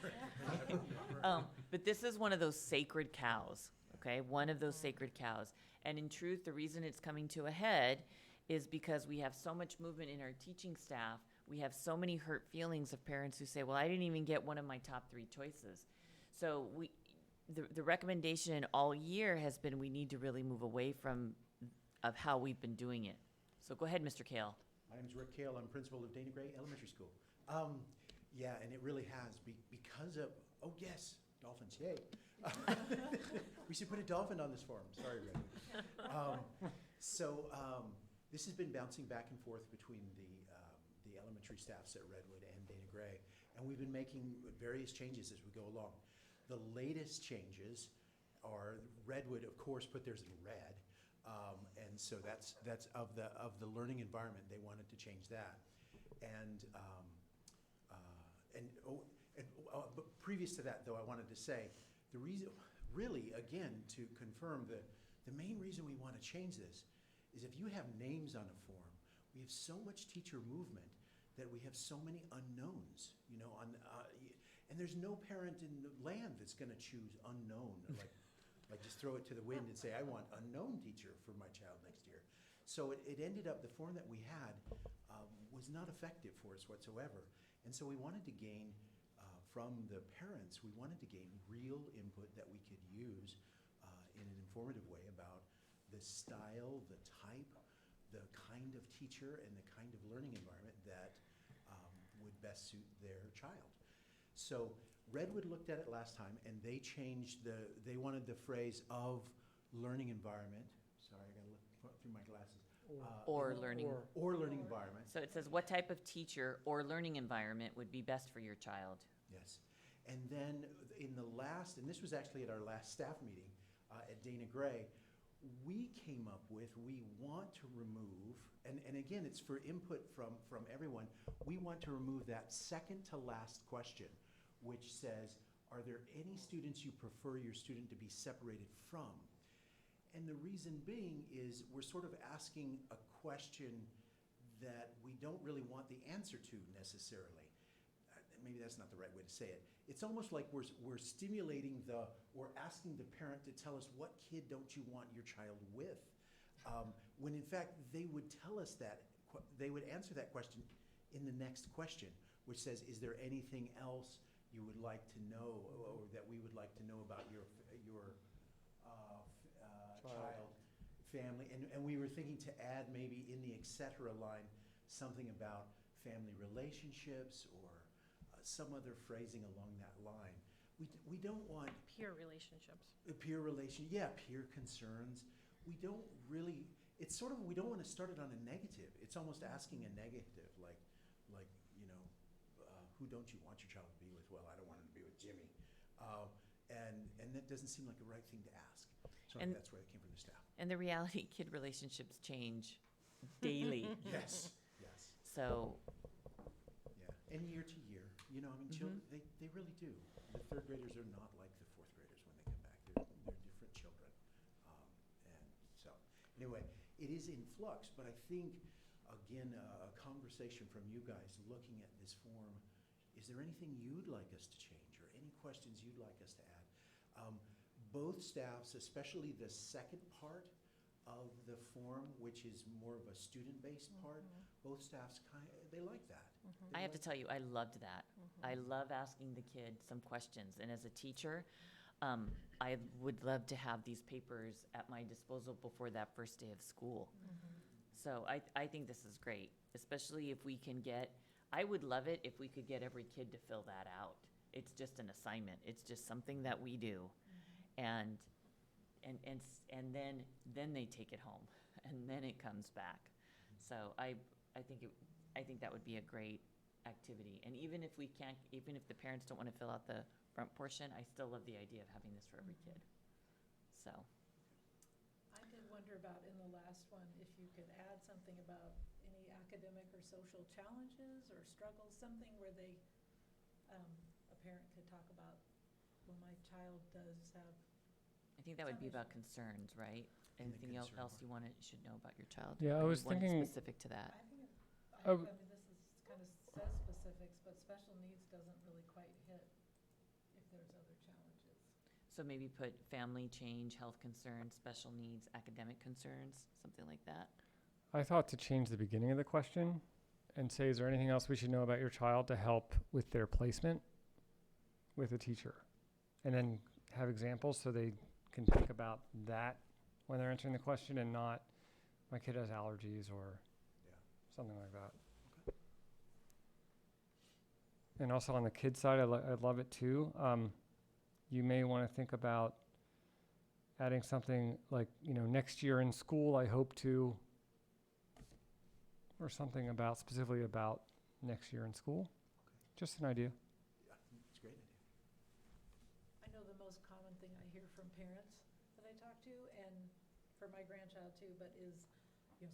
But this is one of those sacred cows, okay? One of those sacred cows. And in truth, the reason it's coming to a head is because we have so much movement in our teaching staff. We have so many hurt feelings of parents who say, well, I didn't even get one of my top 3 choices. So the recommendation all year has been we need to really move away of how we've been doing it. So go ahead, Mr. Kale. My name's Rick Kale. I'm principal of Dana Gray Elementary School. Yeah, and it really has because of, oh yes, dolphins, yay. We should put a dolphin on this forum. Sorry, Rick. This has been bouncing back and forth between the elementary staffs at Redwood and Dana Gray, and we've been making various changes as we go along. The latest changes are Redwood, of course, put theirs in red, and so that's of the learning environment. They wanted to change that, but previous to that, though, I wanted to say the reason, really, again, to confirm the main reason we want to change this is if you have names on a form, we have so much teacher movement that we have so many unknowns, and there's no parent in the land that's going to choose unknown, like just throw it to the wind and say, I want unknown teacher for my child next year. So it ended up, the form that we had was not effective for us whatsoever. And so we wanted to gain, from the parents, we wanted to gain real input that we could use in an informative way about the style, the type, the kind of teacher, and the kind of learning environment that would best suit their child. So Redwood looked at it last time, and they changed they wanted the phrase of learning environment. Sorry, I gotta look through my glasses. Or learning. Or learning environment. So it says what type of teacher or learning environment would be best for your child? Yes. And then in the last, and this was actually at our last staff meeting at Dana Gray, we came up with, we want to remove, and again, it's for input from everyone, we want to remove that second to last question, which says, are there any students you prefer your student to be separated from? And the reason being is we're sort of asking a question that we don't really want the answer to necessarily. Maybe that's not the right way to say it. It's almost like we're stimulating or asking the parent to tell us what kid don't you want your child with, when in fact they would tell us that, they would answer that question in the next question, which says, is there anything else you would like to know, or that we would like to know about your child, family, and we were thinking to add maybe in the et cetera line something about family relationships or some other phrasing along that line. We don't want Peer relationships. peer concerns. We don't really. It's sort of, we don't want to start it on a negative. It's almost asking a negative, like who don't you want your child to be with? Well, I don't want him to be with Jimmy, and that doesn't seem like the right thing to ask. So And- that's where it came from the staff. And the reality, kid relationships change daily. Yes. So, Yeah, and year to year, children, they really do. The third graders are not like the fourth graders when they come back. They're different children. And so, anyway, it is in flux, but I think, again, a conversation from you guys looking at this form, is there anything you'd like us to change or any questions you'd like us to add? Both staffs, especially the second part of the form, which is more of a student-based part, both staffs they like that. I have to tell you, I loved that. I love asking the kid some questions, and as a teacher, I would love to have these papers at my disposal before that first day of school. So I think this is great, especially if we can get I would love it if we could get every kid to fill that out. It's just an assignment. It's just something that we do. And then they take it home, and then it comes back. So I think that would be a great activity. And even if the parents don't want to fill out the front portion, I still love the idea of having this for every kid. So. I did wonder about in the last one, if you could add something about any academic or social challenges or struggles, something where they, a parent could talk about, well, my child does have. I think that would be some about issues. concerns, right? In the Anything else concern you should know about your child? Yeah, I Or was you wanted thinking- specific to that. I think, Oh. I mean, this is kind of says specifics, but special needs doesn't really quite hit if there's other challenges. So maybe put family change, health concerns, special needs, academic concerns, something like that. I thought to change the beginning of the question and say, is there anything else we should know about your child to help with their placement with a teacher? And then have examples so they can think about that when they're answering the question, and not, my kid has allergies or Yeah. something like that. And also on the kid side, I love it too. You may want to think about adding something like, next year in school, I hope to, or something specifically about next year in school. Just an idea. Yeah, it's a great idea. I know the most common thing I hear from parents that I talk to, and for my grandchild too, but is,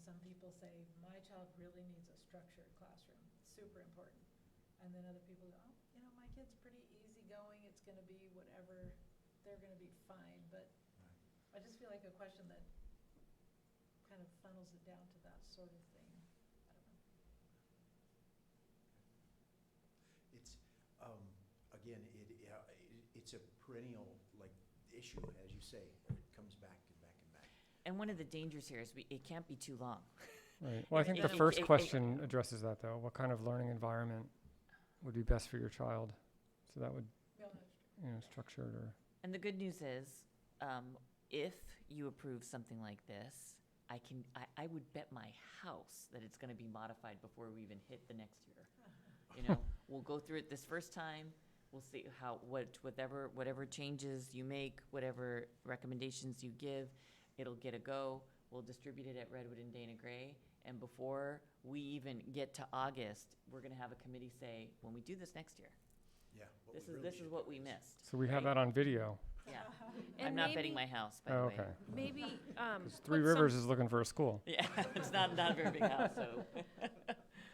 some people say, my child really needs a structured classroom, super important. And then other people go, my kid's pretty easygoing, it's gonna be whatever, they're gonna be fine. But I just feel like a question that kind of funnels it down to that sort of thing. I don't know. It's, again, it's a perennial, issue, as you say. It comes back and back and back. And one of the dangers here is it can't be too long. Right. Well, I think the first question addresses that, though. What kind of learning environment would be best for your child? So that would, Yeah, that's true. structured or. And the good news is, if you approve something like this, I would bet my house that it's gonna be modified before we even hit the next year. We'll go through it this first time, we'll see whatever changes you make, whatever recommendations you give, it'll get a go. We'll distribute it at Redwood and Dana Gray, and before we even get to August, we're gonna have a committee say, when we do this next year, Yeah. this is what we missed. So we have that on video. Yeah. And I'm not betting maybe- my house, by the Oh, way. okay. Maybe, 'Cause Three Rivers is looking for a school. Yeah, it's not a very big house, so.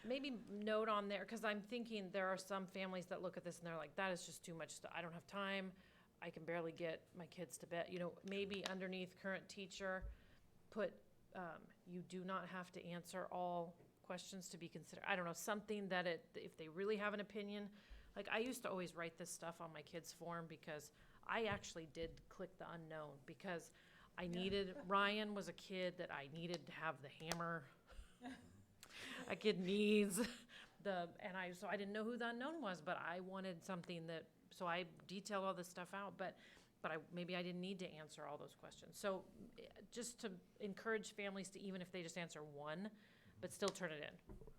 maybe note on there, because I'm thinking there are some families that look at this and they're like, that is just too much, I don't have time, I can barely get my kids to bed. Maybe underneath current teacher, put, you do not have to answer all questions to be considered. I don't know, something that if they really have an opinion, like I used to always write this stuff on my kids' form because I actually did click the unknown because I needed, Ryan was a kid that I needed to have the hammer. A kid needs so I didn't know who the unknown was, but I wanted something so I detailed all this stuff out, but maybe I didn't need to answer all those questions. So just to encourage families to, even if they just answer one, but still turn it in. Yes.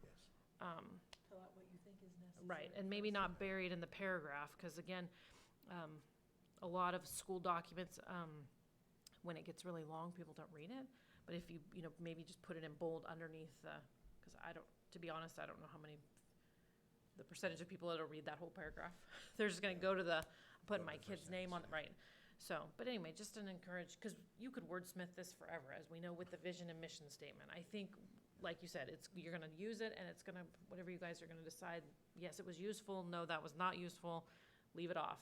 Fill out what you think is necessary. Right, and maybe not bury it in the paragraph, because again, a lot of school documents, when it gets really long, people don't read it. But if you maybe just put it in bold underneath because to be honest, I don't know the percentage of people that'll read that whole paragraph. They're just gonna go to putting my kid's name on it, right? So, but anyway, just an encourage, because you could wordsmith this forever, as we know with the vision and mission statement. I think, like you said, you're gonna use it, and it's gonna, whatever you guys are gonna decide, yes, it was useful, no, that was not useful, leave it off.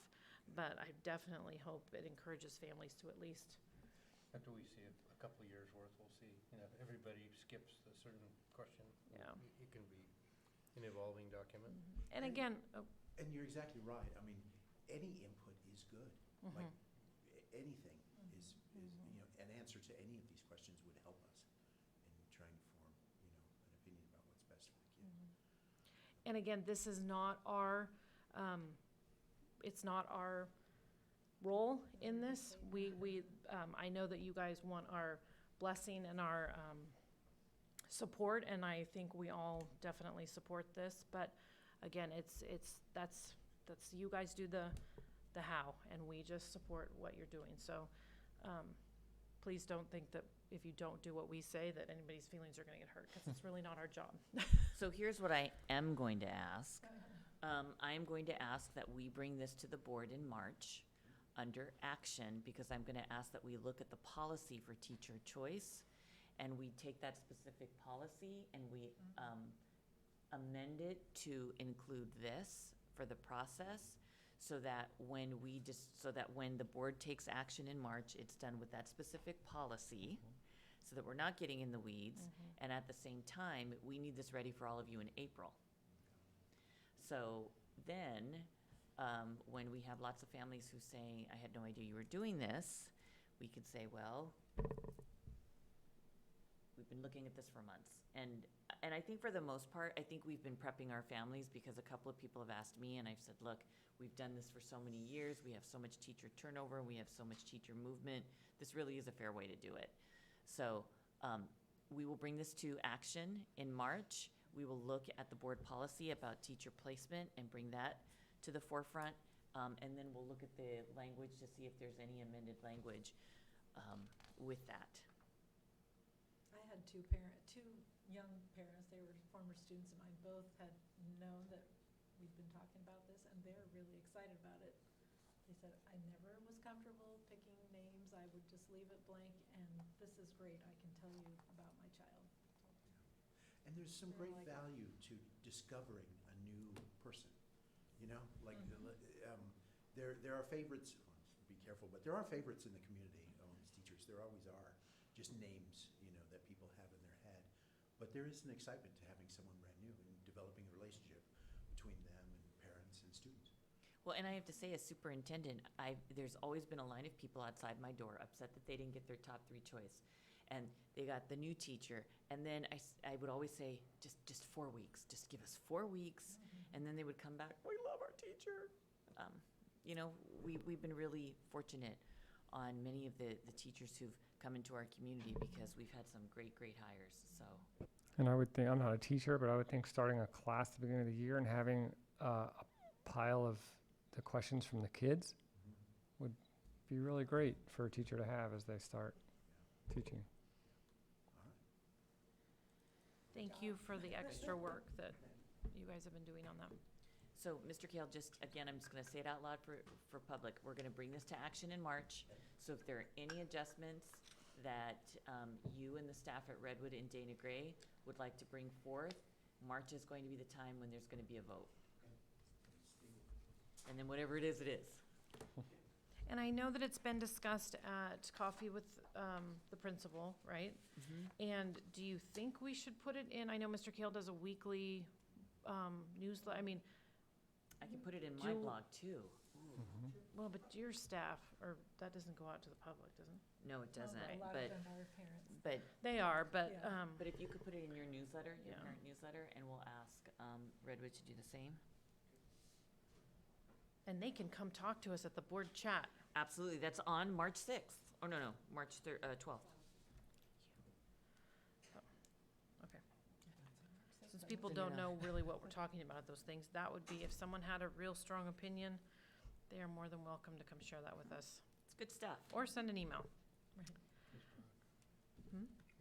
But I definitely hope it encourages families to at least. After we see a couple of years worth, we'll see, if everybody skips a certain question. Yeah. It can be an evolving document. And again, And you're exactly right. I mean, any input is good. Like, anything is, an answer to any of these questions would help us in trying to form, an opinion about what's best for the kid. and again, this is not it's not our role in this. I know that you guys want our blessing and our support, and I think we all definitely support this, but again, that's you guys do the how, and we just support what you're doing, so, please don't think that if you don't do what we say, that anybody's feelings are gonna get hurt, because it's really not our job. So here's what I am going to ask. I am going to ask that we bring this to the board in March under action, because I'm gonna ask that we look at the policy for teacher choice, and we take that specific policy and we amend it to include this for the process, so that when the board takes action in March, it's done with that specific policy, so that we're not getting in the weeds, and at the same time, we need this ready for all of you in April. So then, when we have lots of families who say, I had no idea you were doing this, we could say, well, we've been looking at this for months. And I think for the most part, I think we've been prepping our families, because a couple of people have asked me, and I've said, look, we've done this for so many years, we have so much teacher turnover, we have so much teacher movement, this really is a fair way to do it. So we will bring this to action in March. We will look at the board policy about teacher placement and bring that to the forefront. And then we'll look at the language to see if there's any amended language with that. I had two young parents, they were former students of mine, both had known that we'd been talking about this, and they're really excited about it. They said, I never was comfortable picking names, I would just leave it blank, and this is great, I can tell you about my child. And there's some great value to discovering a new person, you know? Like, there are favorites, be careful, but there are favorites in the community amongst teachers. There always are, just names, you know, that people have in their head. But there is an excitement to having someone brand new and developing a relationship between them and parents and students. Well, and I have to say, as superintendent, there's always been a line of people outside my door upset that they didn't get their top 3 choice. And they got the new teacher, and then I would always say, just 4 weeks, just give us 4 weeks, and then they would come back, we love our teacher. You know, we've been really fortunate on many of the teachers who've come into our community, because we've had some great hires, so. And I would think, I'm not a teacher, but I would think starting a class at the beginning of the year and having a pile of the questions from the kids would be really great for a teacher to have as they start teaching. Thank you for the extra work that you guys have been doing on that. So, Mr. Kale, just, again, I'm just gonna say it out loud for public. We're gonna bring this to action in March. So if there are any adjustments that you and the staff at Redwood and Dana Gray would like to bring forth, March is going to be the time when there's gonna be a vote. And then whatever it is, it is. And I know that it's been discussed at coffee with the principal, right? And do you think we should put it in, I know Mr. Kale does a weekly newsletter, I mean. I can put it in my blog too. Well, but your staff, or that doesn't go out to the public, doesn't it? No, it doesn't, A lot of them are parents. but, They are, but, Yeah. but if you could put it in your newsletter, your Yeah. current newsletter, and we'll ask Redwood to do the same. and they can come talk to us at the board chat. Absolutely, that's on March 6th. Oh, no, March 12th. Okay. Since people don't know really what we're talking about, those things, that would be, if someone had a real strong opinion, they are more than welcome to come share that with us. It's good stuff. Or send an email.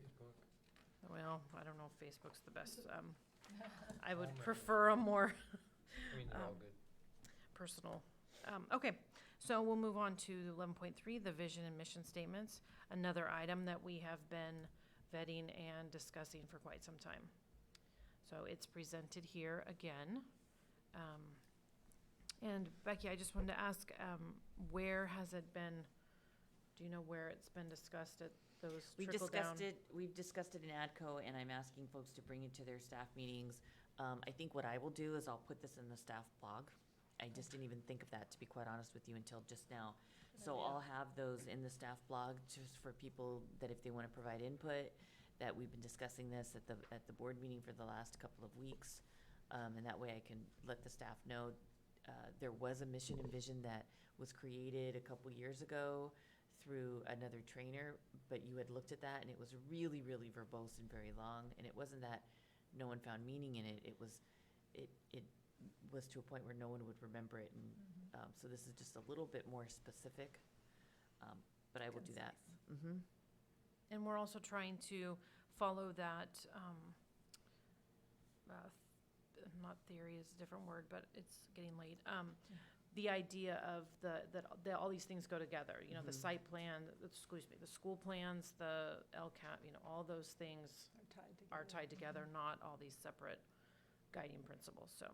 Facebook. Well, I don't know if Facebook's the best. I would prefer a more I mean, they're all good. personal. Okay, so we'll move on to 11.3, the vision and mission statements, another item that we have been vetting and discussing for quite some time. So it's presented here again. And Becky, I just wanted to ask, where has it been, do you know where it's been discussed at those trickle down? We've discussed it in ADCO, and I'm asking folks to bring it to their staff meetings. I think what I will do is I'll put this in the staff blog. I just didn't even think of that, to be quite honest with you, until just now. So I'll have those in the staff blog, just for people that if they want to provide input, that we've been discussing this at the board meeting for the last couple of weeks. And that way I can let the staff know. There was a mission and vision that was created a couple years ago through another trainer, but you had looked at that and it was really, really verbose and very long, and it wasn't that no one found meaning in it, it was to a point where no one would remember it, and so this is just a little bit more specific, but I will do that. Mm-hmm. And we're also trying to follow that, not theory is a different word, but it's getting late. The idea of that all these things go together, you know, the site plan, the school plans, the LCAP, you know, all those things are tied together, not all these separate guiding principles. So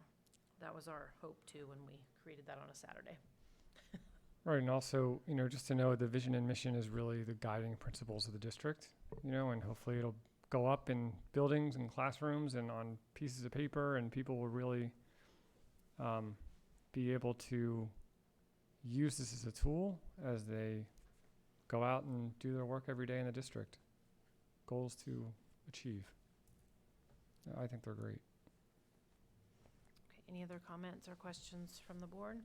that was our hope too when we created that on a Saturday. Right, and also, you know, just to know the vision and mission is really the guiding principles of the district, you know, and hopefully it'll go up in buildings and classrooms and on pieces of paper, and people will really be able to use this as a tool as they go out and do their work every day in the district. Goals to achieve. I think they're great. Okay, any other comments or questions from the board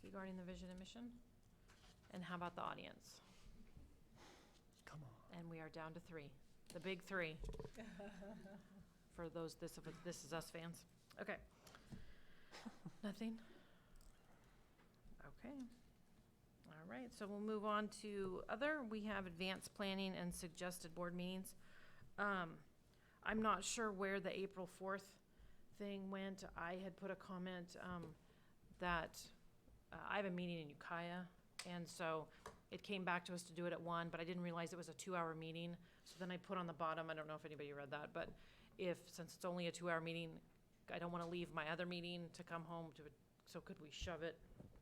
regarding the vision and mission? And how about the audience? Come on. And we are down to 3, the big 3. For those This Is Us fans. Okay. Nothing? Okay. All right, so we'll move on to other. We have advanced planning and suggested board meetings. I'm not sure where the April 4th thing went. I had put a comment that I have a meeting in Ukiah, and so it came back to us to do it at 1, but I didn't realize it was a 2-hour meeting. So then I put on the bottom, I don't know if anybody read that, but since it's only a 2-hour meeting, I don't want to leave my other meeting to come home to it. So could we shove it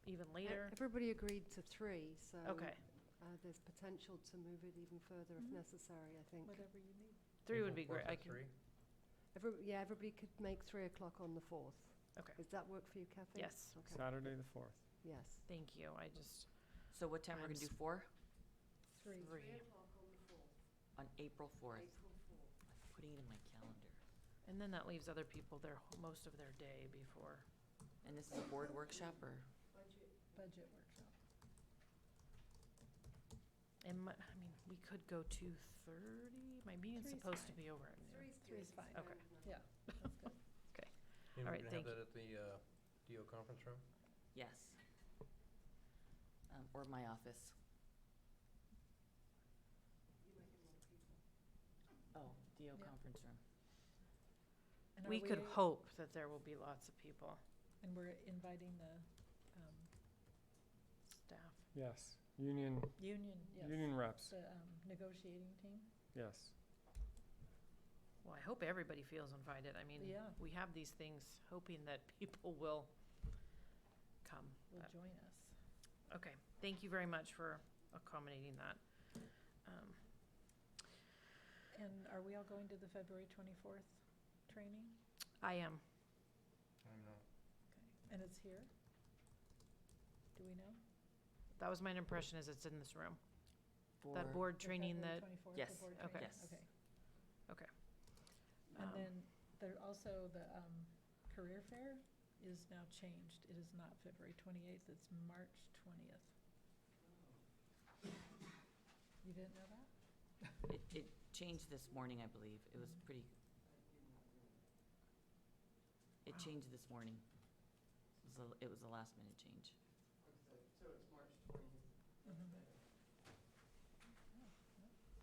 even later? Everybody agreed to 3, so Okay. There's potential to move it even further if necessary, I think. Whatever you need. 3 would be great. I April 4th at can, 3? Everybody could make 3 o'clock on the 4th. Okay. Does that work for you, Kathy? Yes. Okay. Saturday the 4th. Yes. Thank you. So what time we're gonna do 4? 3. 3. On April 4th. April 4th. I'm putting it in my calendar. And then that leaves other people most of their day before. And this is a board workshop, or? Budget workshop. And we could go 2:30. My meeting's 3's supposed to fine. be over at noon. 3 is fine. Okay. Yeah, that's good. And All we're right, gonna thank have that at the DO conference room? Yes. Or my office. Oh, DO Yeah. conference room. And are We could hope that there will be lots of people, And we're inviting the staff. Yes. Union union reps. the negotiating team. Yes. Well, I hope everybody feels invited. I mean, Yeah. we have these things hoping that people will come. Will But- join us. Okay, thank you very much for accommodating that. And are we all going to the February 24th training? I am. I'm not. Okay. And it's here? Do we know? That was my impression, is it's in this room. That For- board The training February that, 24th, the Yes. board Okay. training? Yes. Okay. okay. And Um, then there also the career fair is now changed. It is not February 28th, it's March 20th. You didn't know that? It changed this morning, I believe. It was pretty. It Wow. changed this morning. It was a last minute change.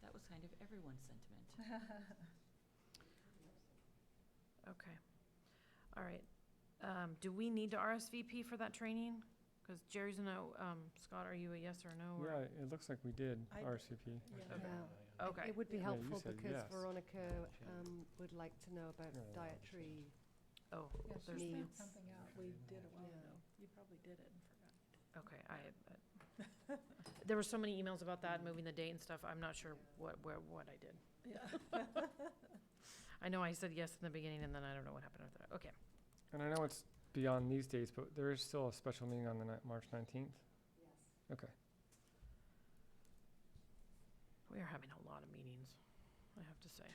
That was kind of everyone's sentiment. Okay. All right. Do we need to RSVP for that training? Because Jerry's a no. Scott, are you a yes or no? or- Yeah, it looks like we did I- RSVP. Yeah. Yeah. Okay. It would be Yeah, you helpful said because yes. Veronica would like to know about Yeah, yeah, dietary. Oh, Yeah, she there's, found needs. something out. We did a while Yeah. ago. You probably did it and forgot. okay. There were so many emails about that, moving the date and stuff. I'm not sure what I did. Yeah. I know I said yes in the beginning, and then I don't know what happened after that. Okay. And I know it's beyond these dates, but there is still a special meeting on the March 19th? Yes. Okay. We are having a lot of meetings, I have to say.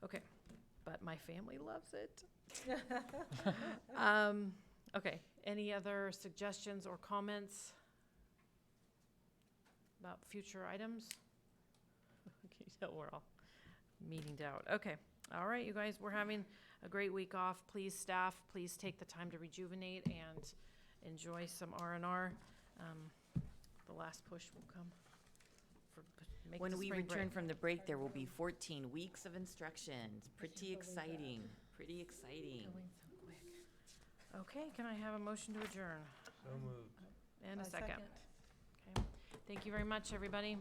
Okay, but my family loves it. Okay, any other suggestions or comments? about future items? Okay, so we're all meetinged out. Okay, all right, you guys, we're having a great week off. Please, staff, please take the time to rejuvenate and enjoy some R&R. The last push will come for make When the we spring return break. from the break, there will be 14 weeks of instructions. Pretty exciting, pretty exciting. Okay, can I have a motion to adjourn? So moved. And a I second. Okay, thank you very much, everybody.